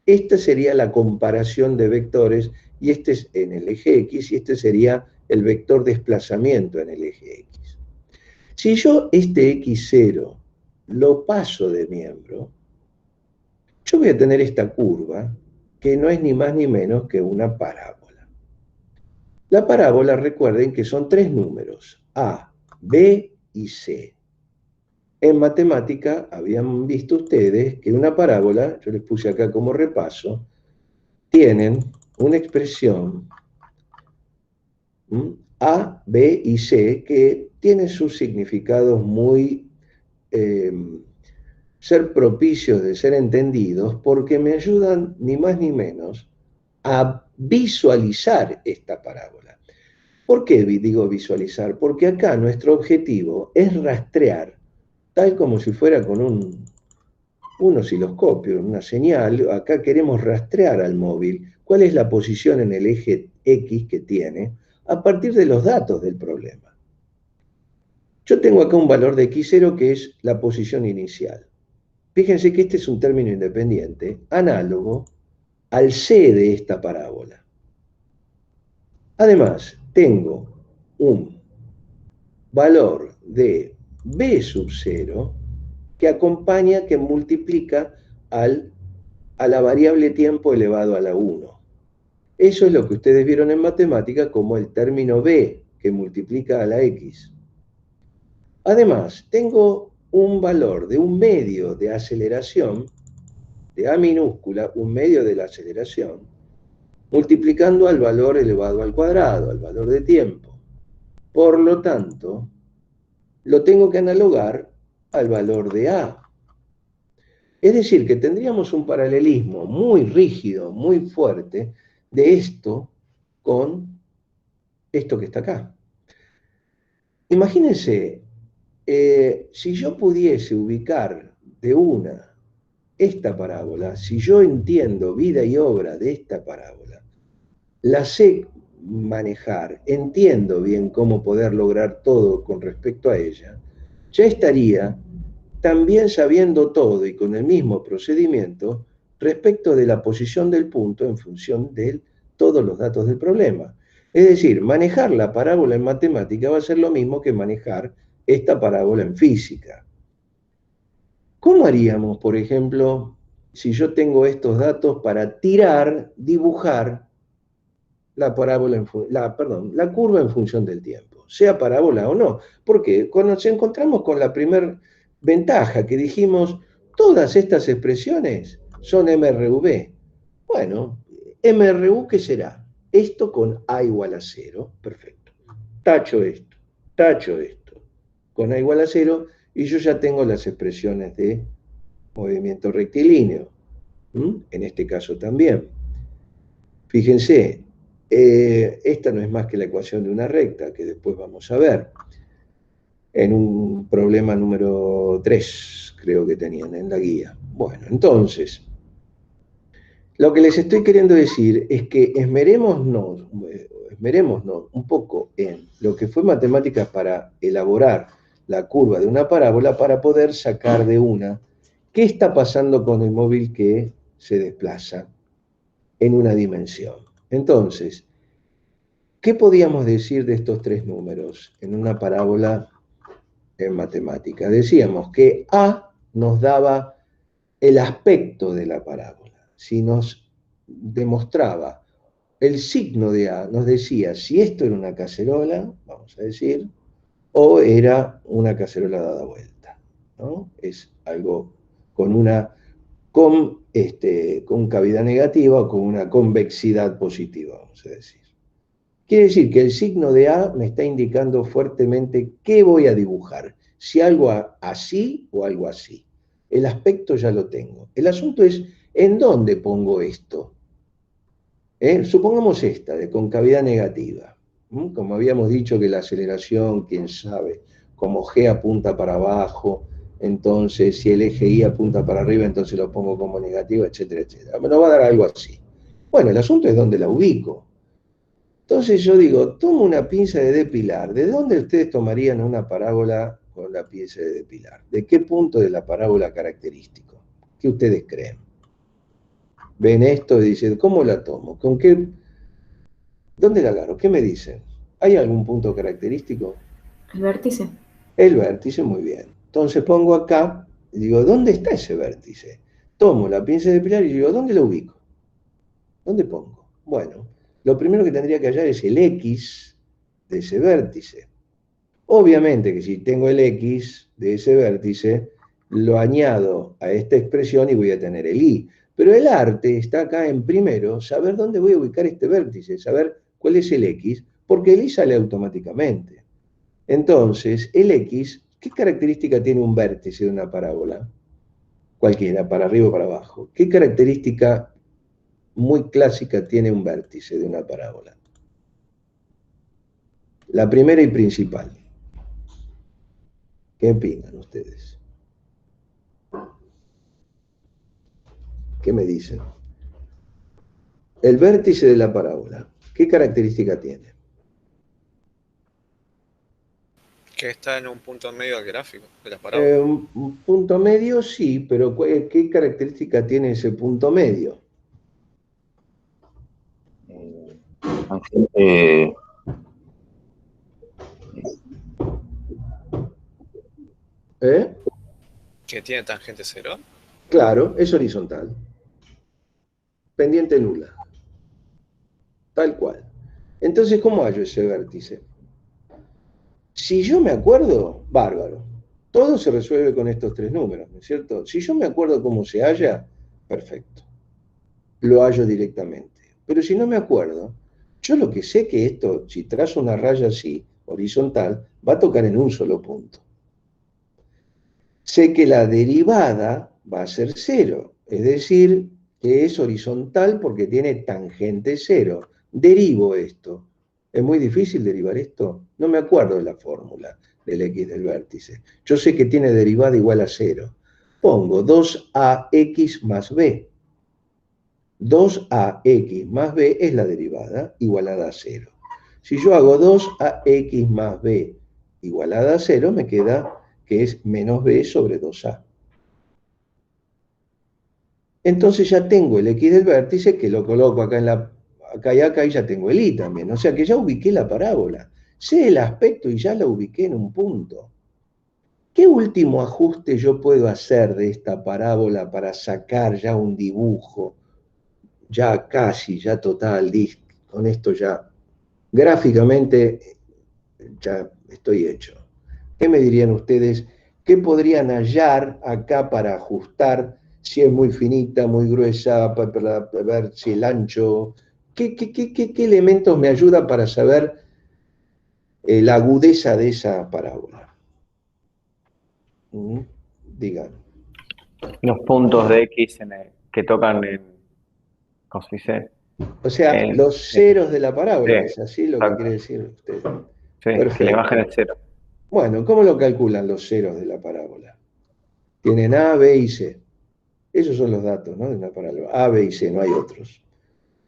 Esta sería la comparación de vectores, y este es en el eje x, y este sería el vector desplazamiento en el eje x. Si yo este x0 lo paso de miembro, yo voy a tener esta curva, que no es ni más ni menos que una parábola. La parábola, recuerden que son 3 números, A, B y C. En matemática habían visto ustedes que una parábola, yo les puse acá como repaso, tienen una expresión A, B y C que tiene sus significados muy ser propicios de ser entendidos, porque me ayudan ni más ni menos a visualizar esta parábola. ¿Por qué digo visualizar? Porque acá nuestro objetivo es rastrear, tal como si fuera con un osciloscopio, una señal. Acá queremos rastrear al móvil cuál es la posición en el eje X que tiene a partir de los datos del problema. Yo tengo acá un valor de x0 que es la posición inicial. Fíjense que este es un término independiente, análogo al c de esta parábola. Además, tengo un valor de b sub 0 que acompaña, que multiplica a la variable tiempo elevado a la 1. Eso es lo que ustedes vieron en matemática como el término b, que multiplica a la x. Además, tengo un valor de un medio de aceleración, de A minúscula, un medio de la aceleración, multiplicando al valor elevado al cuadrado, al valor de tiempo. Por lo tanto, lo tengo que analogar al valor de A. Es decir, que tendríamos un paralelismo muy rígido, muy fuerte, de esto con esto que está acá. Imagínense, si yo pudiese ubicar de una esta parábola, si yo entiendo vida y obra de esta parábola, la sé manejar, entiendo bien cómo poder lograr todo con respecto a ella, ya estaría también sabiendo todo y con el mismo procedimiento respecto de la posición del punto en función de todos los datos del problema. Es decir, manejar la parábola en matemática va a ser lo mismo que manejar esta parábola en física. ¿Cómo haríamos, por ejemplo, si yo tengo estos datos para dibujar la parábola, la curva en función del tiempo, sea parábola o no? Porque cuando nos encontramos con la primera ventaja que dijimos, todas estas expresiones son MRV. Bueno, MRU, ¿qué será? Esto con A igual a 0, perfecto. Tacho esto, con A igual a 0, y yo ya tengo las expresiones de movimiento rectilíneo. En este caso también. Fíjense, esta no es más que la ecuación de una recta, que después vamos a ver. En un problema número 3, creo que tenían en la guía. Bueno, entonces, lo que les estoy queriendo decir es que esmerémonos un poco en lo que fue matemáticas para elaborar la curva de una parábola para poder sacar de una qué está pasando con el móvil que se desplaza en una dimensión. Entonces, ¿qué podíamos decir de estos tres números en una parábola en matemática? Decíamos que A nos daba el aspecto de la parábola. Si nos demostraba el signo de A, nos decía si esto era una cacerola, vamos a decir, o era una cacerola dada vuelta, ¿no? Es algo con cavidad negativa o con una convexidad positiva, vamos a decir. Quiere decir que el signo de A me está indicando fuertemente qué voy a dibujar, si algo así o algo así. El aspecto ya lo tengo. El asunto es, ¿en dónde pongo esto? Supongamos esta, de concavidad negativa. Como habíamos dicho que la aceleración, quién sabe, como G apunta para abajo, entonces si el eje Y apunta para arriba, entonces lo pongo como negativo, etcétera, etcétera. Me lo va a dar algo así. Bueno, el asunto es dónde la ubico. Entonces yo digo, tomo una pinza de depilar. ¿De dónde ustedes tomarían una parábola con la pinza de depilar? ¿De qué punto de la parábola característico? ¿Qué ustedes creen? Ven esto y dicen, ¿cómo la tomo? ¿Con qué? ¿Dónde la agarro? ¿Qué me dicen? ¿Hay algún punto característico? El vértice. El vértice, muy bien. Entonces pongo acá y digo, ¿dónde está ese vértice? Tomo la pinza de depilar y digo, ¿dónde lo ubico? ¿Dónde pongo? Bueno, lo primero que tendría que hallar es el X de ese vértice. Obviamente que si tengo el X de ese vértice, lo añado a esta expresión y voy a tener el Y. Pero el arte está acá en primero, saber dónde voy a ubicar este vértice, saber cuál es el X, porque el Y sale automáticamente. Entonces, el X, ¿qué característica tiene un vértice de una parábola? Cualquiera, para arriba o para abajo. ¿Qué característica muy clásica tiene un vértice de una parábola? La primera y principal. ¿Qué opinan ustedes? ¿Qué me dicen? El vértice de la parábola, ¿qué característica tiene? Que está en un punto medio del gráfico de la parábola. Un punto medio sí, pero ¿qué característica tiene ese punto medio? Que tiene tangente cero. Claro, es horizontal. Pendiente nula. Tal cual. Entonces, ¿cómo hallo ese vértice? Si yo me acuerdo, bárbaro. Todo se resuelve con estos tres números, ¿no es cierto? Si yo me acuerdo cómo se halla, perfecto. Lo hallo directamente. Pero si no me acuerdo, yo lo que sé que esto, si trazo una raya así, horizontal, va a tocar en un solo punto. Sé que la derivada va a ser cero, es decir, que es horizontal porque tiene tangente cero. Derivo esto. ¿Es muy difícil derivar esto? No me acuerdo de la fórmula del x del vértice. Yo sé que tiene derivada igual a cero. Pongo 2ax más b. 2ax más b es la derivada igualada a cero. Si yo hago 2ax más b igualada a cero, me queda que es menos b sobre 2a. Entonces ya tengo el x del vértice, que lo coloco acá, acá y acá, y ya tengo el y también. O sea que ya ubiqué la parábola. Sé el aspecto y ya la ubiqué en un punto. ¿Qué último ajuste yo puedo hacer de esta parábola para sacar ya un dibujo? Ya casi, ya total, con esto ya gráficamente ya estoy hecho. ¿Qué me dirían ustedes? ¿Qué podrían hallar acá para ajustar si es muy finita, muy gruesa, para ver si el ancho? ¿Qué elementos me ayudan para saber la agudeza de esa parábola? Digan. Los puntos de X que tocan en, ¿cómo se dice? O sea, los ceros de la parábola, sí, ¿es así lo que exacto. quiere decir usted? Sí, que le Perfecto. bajen el cero. Bueno, ¿cómo lo calculan los ceros de la parábola? Tienen A, B y C. Esos son los datos, ¿no? De una parábola. A, B y C, no hay otros.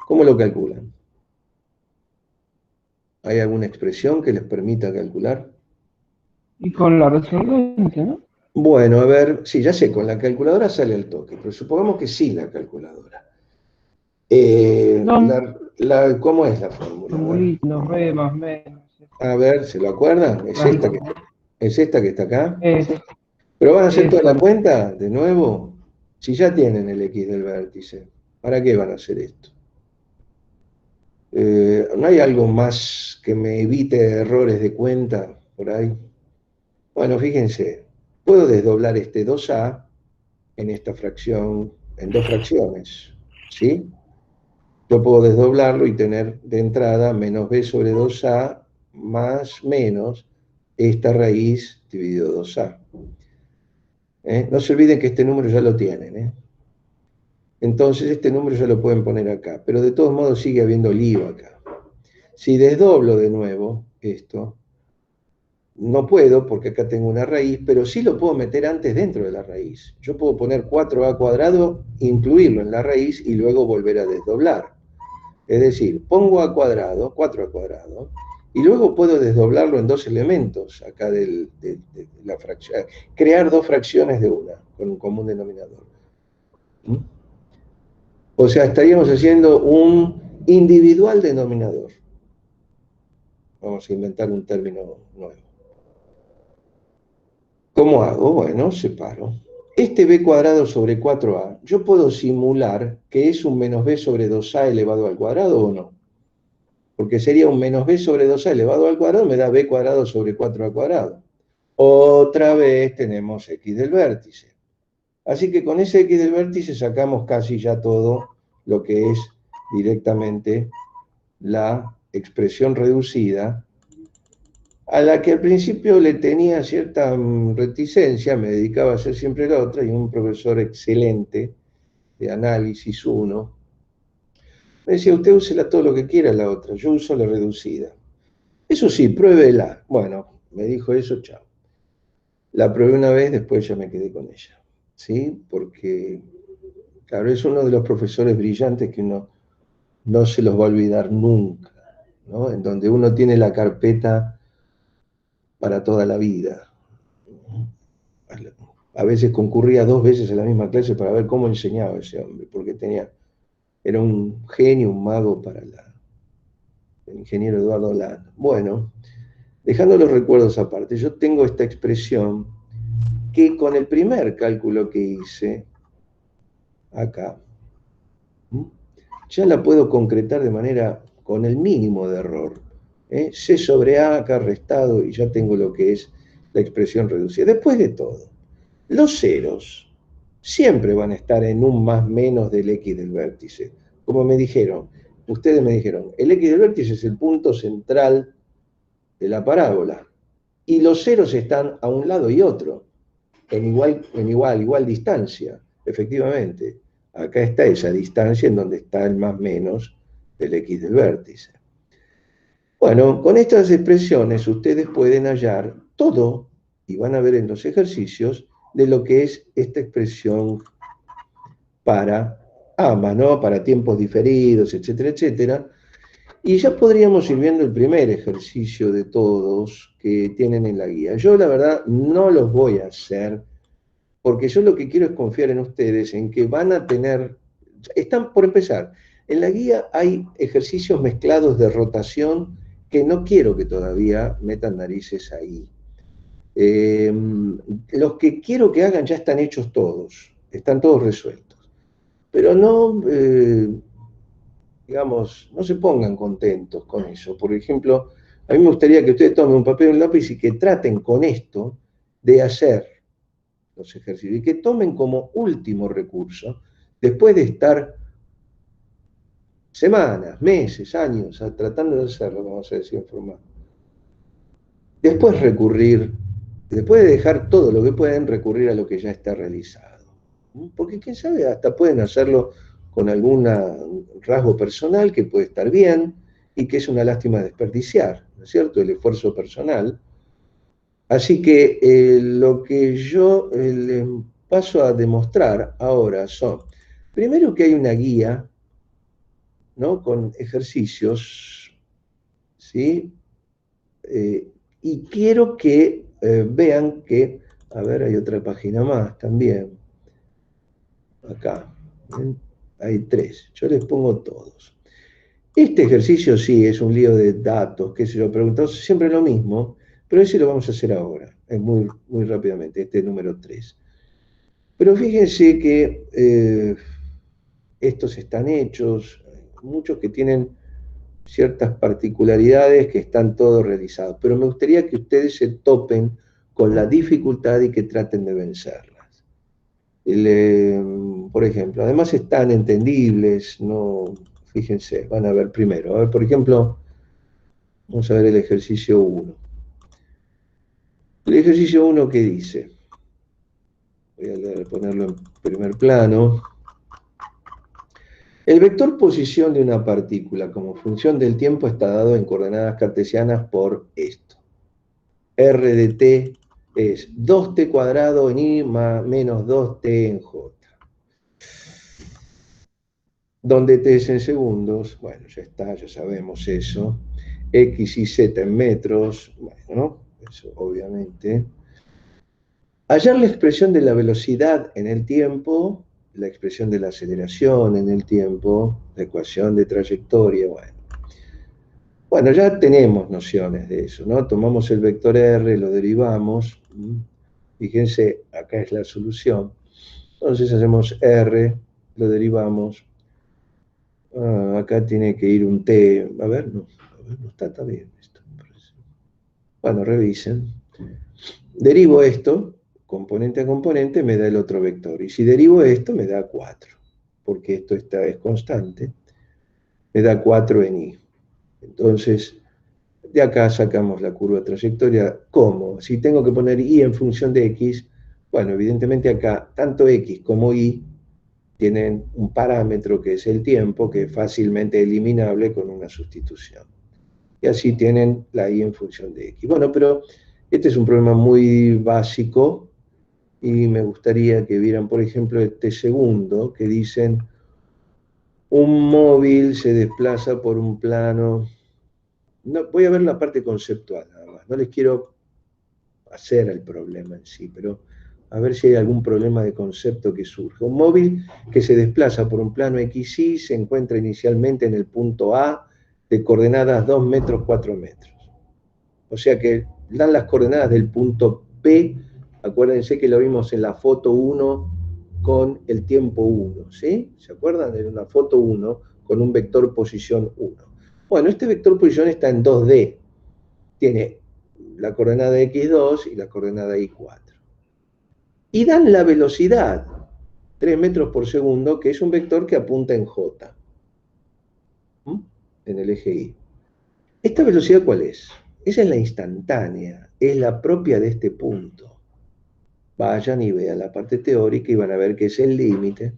¿Cómo lo calculan? ¿Hay alguna expresión que les permita calcular? Y con la resolvencia, ¿no? Bueno, a ver, sí, ya sé, con la calculadora sale al toque, pero supongamos que sí la calculadora. No, ¿Cómo es la fórmula? los B más menos. A ver, ¿se lo acuerdan? ¿Es esta que está acá? Ese, ¿Pero van a hacer toda la eso. cuenta de nuevo? Si ya tienen el x del vértice, ¿para qué van a hacer esto? ¿No hay algo más que me evite errores de cuenta por ahí? Bueno, fíjense, puedo desdoblar este 2a en esta fracción, en dos fracciones, ¿sí? Yo puedo desdoblarlo y tener de entrada menos b sobre 2a más menos esta raíz dividido 2a. No se olviden que este número ya lo tienen, ¿eh? Entonces este número ya lo pueden poner acá, pero de todos modos sigue habiendo lío acá. Si desdoblo de nuevo esto, no puedo porque acá tengo una raíz, pero sí lo puedo meter antes dentro de la raíz. Yo puedo poner 4a cuadrado, incluirlo en la raíz y luego volver a desdoblar. Es decir, pongo a cuadrado, 4a cuadrado, y luego puedo desdoblarlo en dos elementos acá de la fracción, crear dos fracciones de una, con un común denominador. ¿Mm? O sea, estaríamos haciendo un individual denominador. Vamos a inventar un término nuevo. ¿Cómo hago? Bueno, separo. Este b cuadrado sobre 4a, ¿yo puedo simular que es un menos b sobre 2a elevado al cuadrado o no? Porque sería un menos b sobre 2a elevado al cuadrado, me da b cuadrado sobre 4a cuadrado. Otra vez tenemos x del vértice. Así que con ese x del vértice sacamos casi ya todo lo que es directamente la expresión reducida, a la que al principio le tenía cierta reticencia, me dedicaba a hacer siempre la otra, y un profesor excelente de análisis 1 me decía, usted úsela todo lo que quiera la otra, yo uso la reducida. Eso sí, pruébela. Bueno, me dijo eso, chao. La probé una vez, después ya me quedé con ella, ¿sí? Porque, claro, es uno de los profesores brillantes que uno no se los va a olvidar nunca, ¿no? En donde uno tiene la carpeta para toda la vida. A veces concurría 2 veces a la misma clase para ver cómo enseñaba ese hombre, porque era un genio, un mago para el ingeniero Eduardo Lano. Bueno, dejando los recuerdos aparte, yo tengo esta expresión que con el primer cálculo que hice acá, ya la puedo concretar de manera con el mínimo de error. C sobre A acá restado y ya tengo lo que es la expresión reducida. Después de todo, los ceros siempre van a estar en un más menos del x del vértice. Como me dijeron, ustedes me dijeron, el x del vértice es el punto central de la parábola. Y los ceros están a un lado y otro, en igual distancia, efectivamente. Acá está esa distancia en donde está el más menos del x del vértice. Bueno, con estas expresiones ustedes pueden hallar todo, y van a ver en los ejercicios, de lo que es esta expresión para ambas, ¿no? Para tiempos diferidos, etcétera, etcétera. Y ya podríamos ir viendo el primer ejercicio de todos que tienen en la guía. Yo, la verdad, no los voy a hacer, porque yo lo que quiero es confiar en ustedes, en que van a tener... Están, por empezar, en la guía hay ejercicios mezclados de rotación que no quiero que todavía metan narices ahí. Los que quiero que hagan ya están hechos todos, están todos resueltos. Pero no, digamos, no se pongan contentos con eso. Por ejemplo, a mí me gustaría que ustedes tomen un papel y un lápiz y que traten con esto de hacer los ejercicios y que tomen como último recurso, después de estar semanas, meses, años tratando de hacerlo, vamos a decir en forma. Después recurrir, después de dejar todo lo que pueden, recurrir a lo que ya está realizado. Porque quién sabe, hasta pueden hacerlo con algún rasgo personal que puede estar bien y que es una lástima desperdiciar, ¿no es cierto?, el esfuerzo personal. Así que lo que yo les paso a demostrar ahora son, primero que hay una guía, ¿no?, con ejercicios, ¿sí? Y quiero que vean que, a ver, hay otra página más también, acá, ¿ven? Hay 3, yo les pongo todos. Este ejercicio sí es un lío de datos, qué sé yo, preguntamos siempre lo mismo, pero ese lo vamos a hacer ahora, muy rápidamente, este número 3. Pero fíjense que estos están hechos, muchos que tienen ciertas particularidades que están todos realizados, pero me gustaría que ustedes se topen con la dificultad y que traten de vencerlas. Por ejemplo, además están entendibles, no, fíjense, van a ver primero. A ver, por ejemplo, vamos a ver el ejercicio 1. El ejercicio 1, ¿qué dice? Voy a ponerlo en primer plano. El vector posición de una partícula como función del tiempo está dado en coordenadas cartesianas por esto. R de t es 2t cuadrado en i más menos 2t en j. Donde t es en segundos, bueno, ya está, ya sabemos eso. X y z en metros, bueno, eso obviamente. Hallar la expresión de la velocidad en el tiempo, la expresión de la aceleración en el tiempo, la ecuación de trayectoria, bueno. Bueno, ya tenemos nociones de eso, ¿no? Tomamos el vector R, lo derivamos, fíjense, acá es la solución. Entonces hacemos R, lo derivamos, acá tiene que ir un T, a ver, no está bien esto. Bueno, revisen. Derivo esto, componente a componente, me da el otro vector. Y si derivo esto, me da 4, porque esto es constante. Me da 4 en i. Entonces, de acá sacamos la curva de trayectoria. ¿Cómo? Si tengo que poner i en función de x, bueno, evidentemente acá, tanto x como y tienen un parámetro que es el tiempo, que es fácilmente eliminable con una sustitución. Y así tienen la y en función de x. Bueno, pero este es un problema muy básico, y me gustaría que vieran, por ejemplo, este segundo, que dicen, un móvil se desplaza por un plano. No, voy a ver la parte conceptual nada más, no les quiero hacer el problema en sí, pero a ver si hay algún problema de concepto que surge. Un móvil que se desplaza por un plano XY se encuentra inicialmente en el punto A de coordenadas 2 metros, 4 metros. O sea que dan las coordenadas del punto P, acuérdense que lo vimos en la foto 1 con el tiempo 1, ¿sí? ¿Se acuerdan? En una foto 1 con un vector posición 1. Bueno, este vector posición está en 2D, tiene la coordenada x2 y la coordenada y4. Y dan la velocidad, 3 metros por segundo, que es un vector que apunta en j, en el eje y. ¿Esta velocidad cuál es? Esa es la instantánea, es la propia de este punto. Vayan y vean la parte teórica y van a ver que es el límite.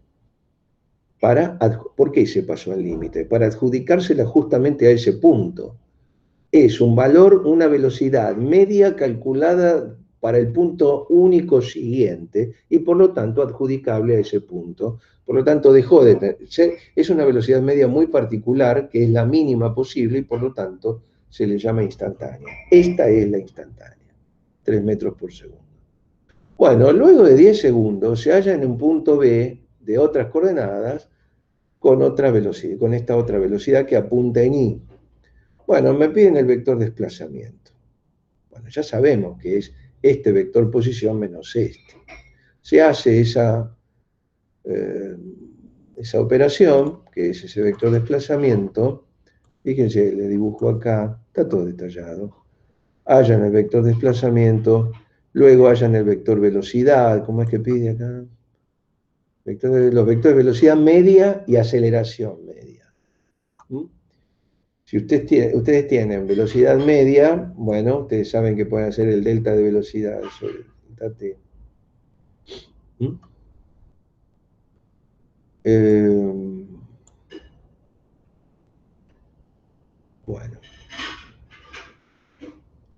¿Por qué se pasó al límite? Para adjudicársela justamente a ese punto. Es un valor, una velocidad media calculada para el punto único siguiente y por lo tanto adjudicable a ese punto. Por lo tanto dejó de ser, es una velocidad media muy particular que es la mínima posible y por lo tanto se le llama instantánea. Esta es la instantánea, 3 metros por segundo. Bueno, luego de 10 segundos se halla en un punto B de otras coordenadas con otra velocidad, con esta otra velocidad que apunta en Y. Bueno, me piden el vector desplazamiento. Bueno, ya sabemos que es este vector posición menos este. Se hace esa operación, que es ese vector desplazamiento. Fíjense, le dibujo acá, está todo detallado. Hallan el vector desplazamiento, luego hallan el vector velocidad. ¿Cómo es que pide acá? Los vectores de velocidad media y aceleración media. Si ustedes tienen velocidad media, bueno, ustedes saben que pueden hacer el delta de velocidad sobre el delta t. Bueno,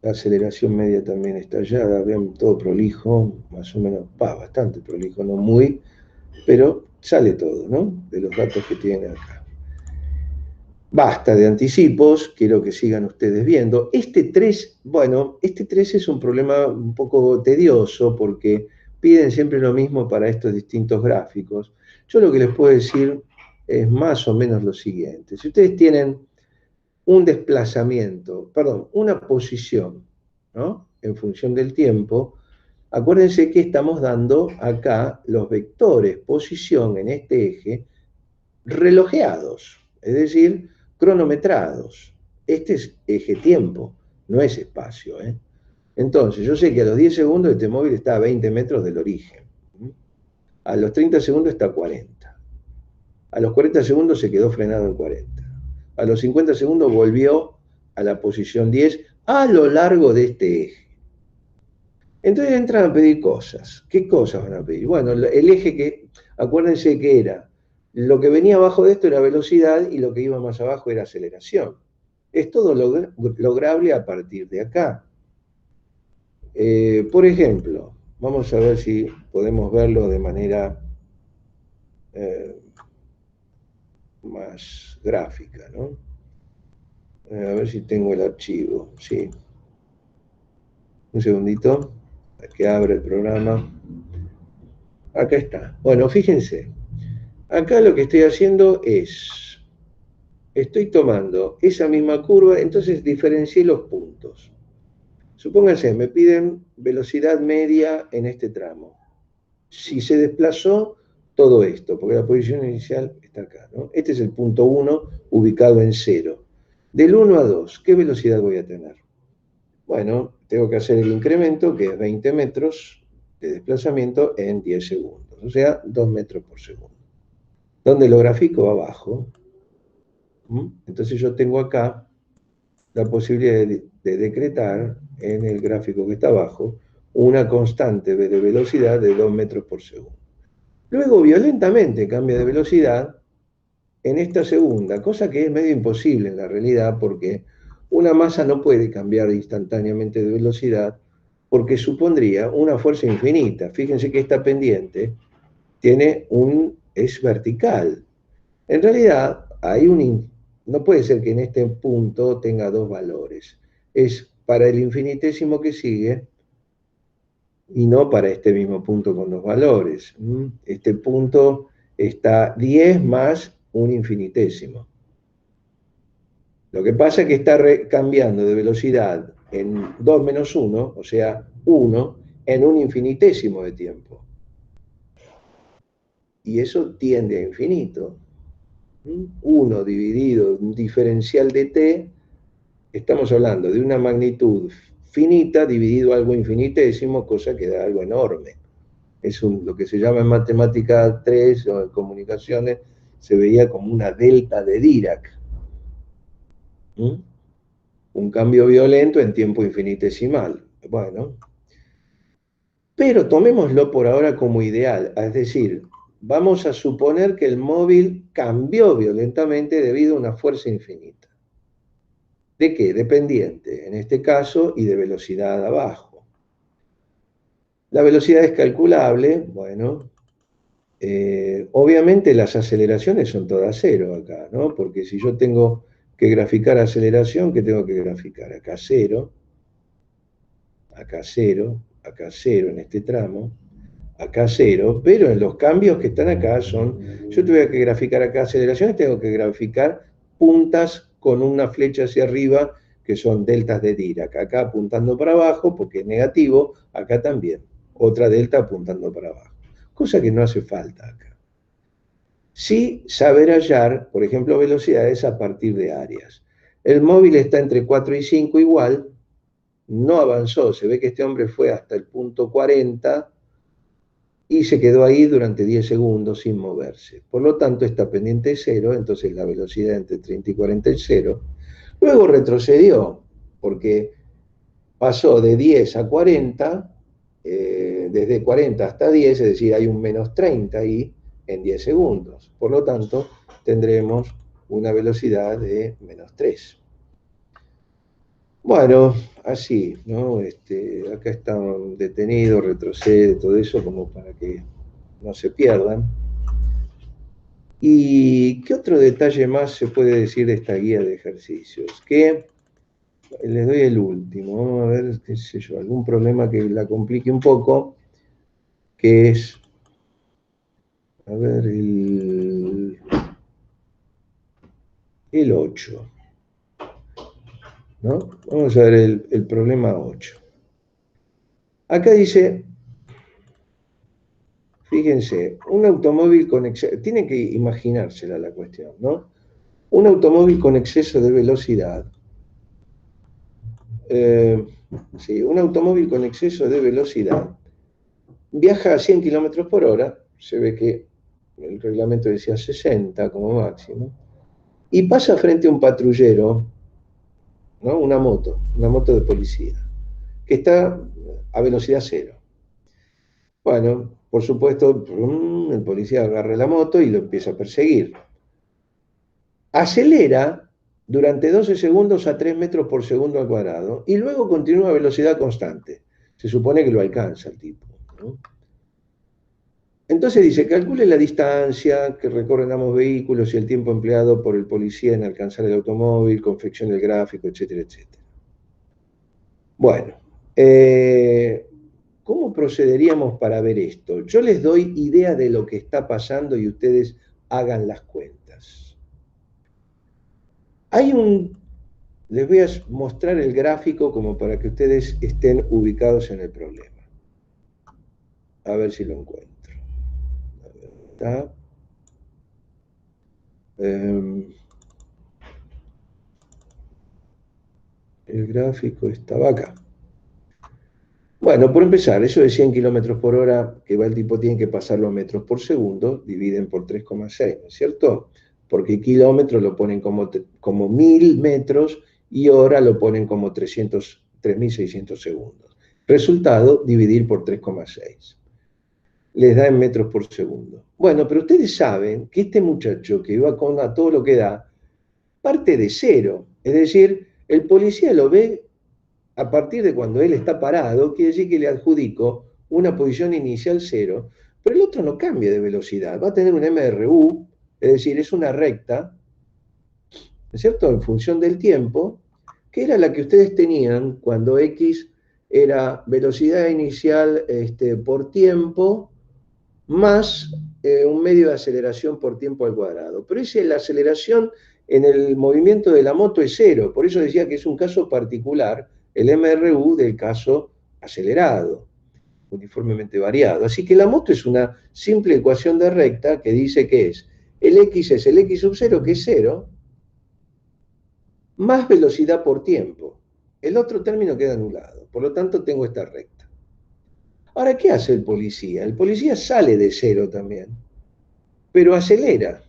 la aceleración media también está allá, vean todo prolijo, más o menos, bastante prolijo, no muy, pero sale todo, ¿no? De los datos que tienen acá. Basta de anticipos, quiero que sigan ustedes viendo. Este 3 es un problema un poco tedioso porque piden siempre lo mismo para estos distintos gráficos. Yo lo que les puedo decir es más o menos lo siguiente. Si ustedes tienen un desplazamiento, perdón, una posición, ¿no? En función del tiempo, acuérdense que estamos dando acá los vectores posición en este eje relojeados, es decir, cronometrados. Este es eje tiempo, no es espacio, ¿eh? Entonces, yo sé que a los 10 segundos este móvil está a 20 metros del origen. A los 30 segundos está a 40. A los 40 segundos se quedó frenado en 40. A los 50 segundos volvió a la posición 10 a lo largo de este eje. Entonces entran a pedir cosas. ¿Qué cosas van a pedir? Bueno, el eje que, acuérdense que era, lo que venía abajo de esto era velocidad y lo que iba más abajo era aceleración. Es todo lograble a partir de acá. Por ejemplo, vamos a ver si podemos verlo de manera más gráfica, ¿no? A ver si tengo el archivo, sí. Un segundito, que abra el programa. Acá está. Bueno, fíjense. Acá lo que estoy haciendo es, estoy tomando esa misma curva, entonces diferencié los puntos. Supónganse, me piden velocidad media en este tramo. Si se desplazó todo esto, porque la posición inicial está acá, ¿no? Este es el punto 1 ubicado en 0. Del 1 a 2, ¿qué velocidad voy a tener? Bueno, tengo que hacer el incremento, que es 20 metros de desplazamiento en 10 segundos, o sea, 2 metros por segundo. ¿Dónde lo grafico? Abajo. Entonces yo tengo acá la posibilidad de decretar en el gráfico que está abajo una constante de velocidad de 2 metros por segundo. Luego violentamente cambia de velocidad en esta segunda, cosa que es medio imposible en la realidad porque una masa no puede cambiar instantáneamente de velocidad porque supondría una fuerza infinita. Fíjense que esta pendiente es vertical. En realidad, no puede ser que en este punto tenga dos valores. Es para el infinitésimo que sigue y no para este mismo punto con dos valores. Este punto está 10 más un infinitésimo. Lo que pasa es que está cambiando de velocidad en 2 menos 1, o sea, 1, en un infinitésimo de tiempo. Y eso tiende a infinito. 1 dividido un diferencial de t, estamos hablando de una magnitud finita dividido algo infinitésimo, cosa que da algo enorme. Es lo que se llama en matemática 3 o en comunicaciones, se veía como una delta de Dirac. Un cambio violento en tiempo infinitesimal. Bueno, pero tomémoslo por ahora como ideal, es decir, vamos a suponer que el móvil cambió violentamente debido a una fuerza infinita. ¿De qué? Dependiente, en este caso, y de velocidad abajo. La velocidad es calculable, bueno, obviamente las aceleraciones son todas cero acá, ¿no? Porque si yo tengo que graficar aceleración, ¿qué tengo que graficar? Acá cero, acá cero, acá cero en este tramo, acá cero, pero en los cambios que están acá son, yo tengo que graficar acá aceleraciones, tengo que graficar puntas con una flecha hacia arriba, que son deltas de Dirac, acá apuntando para abajo, porque es negativo, acá también, otra delta apuntando para abajo, cosa que no hace falta acá. Sí saber hallar, por ejemplo, velocidades a partir de áreas. El móvil está entre 4 y 5 igual, no avanzó, se ve que este hombre fue hasta el punto 40 y se quedó ahí durante 10 segundos sin moverse. Por lo tanto, está pendiente de 0, entonces la velocidad entre 30 y 40 es 0. Luego retrocedió, porque pasó de 10 a 40, desde 40 hasta 10, es decir, hay un menos 30 ahí en 10 segundos. Por lo tanto, tendremos una velocidad de menos 3. Bueno, así, ¿no? Acá están detenidos, retrocede, todo eso, como para que no se pierdan. ¿Y qué otro detalle más se puede decir de esta guía de ejercicios? Que les doy el último, vamos a ver, qué sé yo, algún problema que la complique un poco, que es, a ver, el 8. ¿No? Vamos a ver el problema 8. Acá dice, fíjense, un automóvil con exceso, tienen que imaginársela la cuestión, ¿no? Un automóvil con exceso de velocidad. Sí, un automóvil con exceso de velocidad viaja a 100 kilómetros por hora, se ve que el reglamento decía 60 como máximo, y pasa frente a un patrullero, ¿no? Una moto de policía, que está a velocidad 0. Bueno, por supuesto, el policía agarra la moto y lo empieza a perseguir. Acelera durante 12 segundos a 3 metros por segundo al cuadrado y luego continúa a velocidad constante. Se supone que lo alcanza el tipo, ¿no? Entonces dice, calcule la distancia que recorren ambos vehículos y el tiempo empleado por el policía en alcanzar el automóvil, confeccione el gráfico, etcétera, etcétera. Bueno, ¿cómo procederíamos para ver esto? Yo les doy idea de lo que está pasando y ustedes hagan las cuentas. Les voy a mostrar el gráfico como para que ustedes estén ubicados en el problema. A ver si lo encuentro. ¿Está? El gráfico estaba acá. Bueno, por empezar, eso de 100 kilómetros por hora que va el tipo tiene que pasarlo a metros por segundo, dividen por 3,6, ¿no es cierto? Porque kilómetros lo ponen como 1000 metros y hora lo ponen como 3600 segundos. Resultado, dividir por 3,6. Les da en metros por segundo. Bueno, pero ustedes saben que este muchacho que iba a todo lo que da, parte de 0. Es decir, el policía lo ve a partir de cuando él está parado, quiere decir que le adjudico una posición inicial 0, pero el otro no cambia de velocidad. Va a tener un MRU, es decir, es una recta, ¿no es cierto?, en función del tiempo, que era la que ustedes tenían cuando X era velocidad inicial por tiempo, más un medio de aceleración por tiempo al cuadrado. Pero la aceleración en el movimiento de la moto es 0, por eso decía que es un caso particular, el MRU del caso acelerado, uniformemente variado. Así que la moto es una simple ecuación de recta que dice que el X es el X sub 0, que es 0, más velocidad por tiempo. El otro término queda anulado. Por lo tanto, tengo esta recta. Ahora, ¿qué hace el policía? El policía sale de cero también, pero acelera.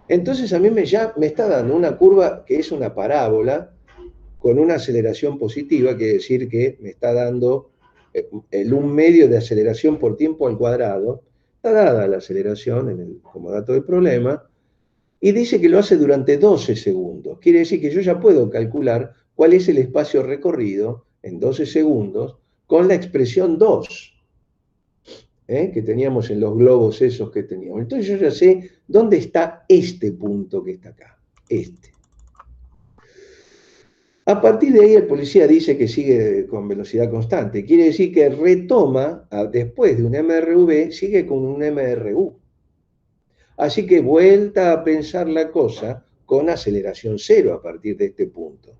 Entonces a mí ya me está dando una curva que es una parábola con una aceleración positiva, quiere decir que me está dando el 1/2 de aceleración por tiempo al cuadrado. Está dada la aceleración como dato del problema, y dice que lo hace durante 12 segundos. Quiere decir que yo ya puedo calcular cuál es el espacio recorrido en 12 segundos con la expresión 2, que teníamos en los globos esos que teníamos. Entonces yo ya sé dónde está este punto que está acá, este. A partir de ahí el policía dice que sigue con velocidad constante. Quiere decir que retoma, después de un MRV, sigue con un MRU. Así que vuelta a pensar la cosa con aceleración cero a partir de este punto.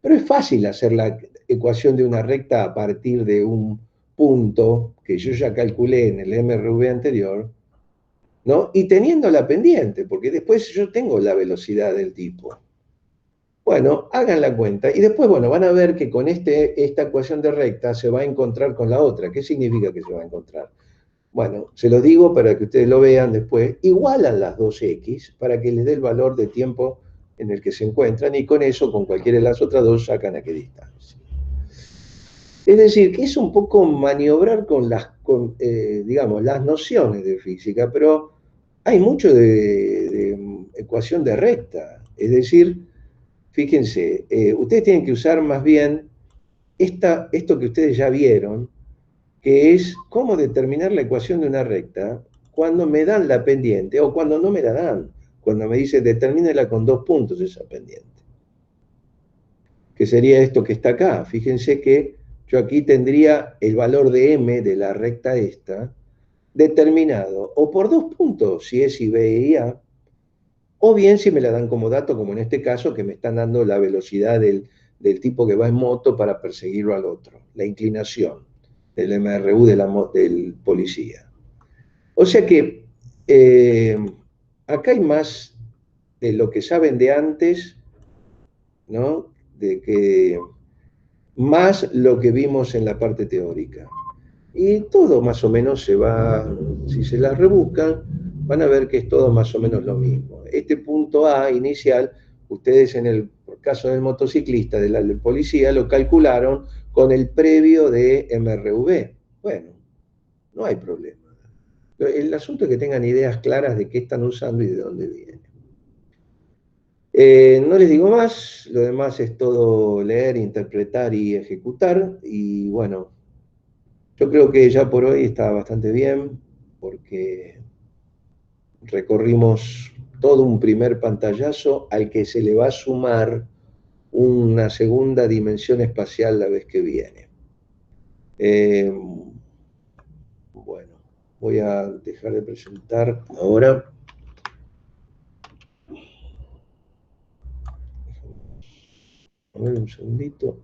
Pero es fácil hacer la ecuación de una recta a partir de un punto que yo ya calculé en el MRV anterior, ¿no? Y teniendo la pendiente, porque después yo tengo la velocidad del tipo. Bueno, hagan la cuenta y después, bueno, van a ver que con esta ecuación de recta se va a encontrar con la otra. ¿Qué significa que se va a encontrar? Bueno, se lo digo para que ustedes lo vean después. Igualan las dos X para que les dé el valor de tiempo en el que se encuentran y con eso, con cualquiera de las otras dos, sacan a qué distancia. Es decir, que es un poco maniobrar con digamos, las nociones de física, pero hay mucho de ecuación de recta. Es decir, fíjense, ustedes tienen que usar más bien esto que ustedes ya vieron, que es cómo determinar la ecuación de una recta cuando me dan la pendiente o cuando no me la dan, cuando me dice determínela con 2 puntos esa pendiente. Que sería esto que está acá. Fíjense que yo aquí tendría el valor de m de la recta esta determinado o por 2 puntos, si es y b y a, o bien si me la dan como dato, como en este caso, que me están dando la velocidad del tipo que va en moto para perseguirlo al otro, la inclinación del MRU del policía. O sea que acá hay más de lo que saben de antes, ¿no? De que más lo que vimos en la parte teórica. Y todo más o menos se va, si se las rebuscan, van a ver que es todo más o menos lo mismo. Este punto A inicial, ustedes en el caso del motociclista, del policía, lo calcularon con el previo de MRV. Bueno, no hay problema. El asunto es que tengan ideas claras de qué están usando y de dónde viene. No les digo más, lo demás es todo leer, interpretar y ejecutar. Y bueno, yo creo que ya por hoy está bastante bien, porque recorrimos todo un primer pantallazo al que se le va a sumar una segunda dimensión espacial la vez que viene. Bueno, voy a dejar de presentar ahora. A ver un segundito.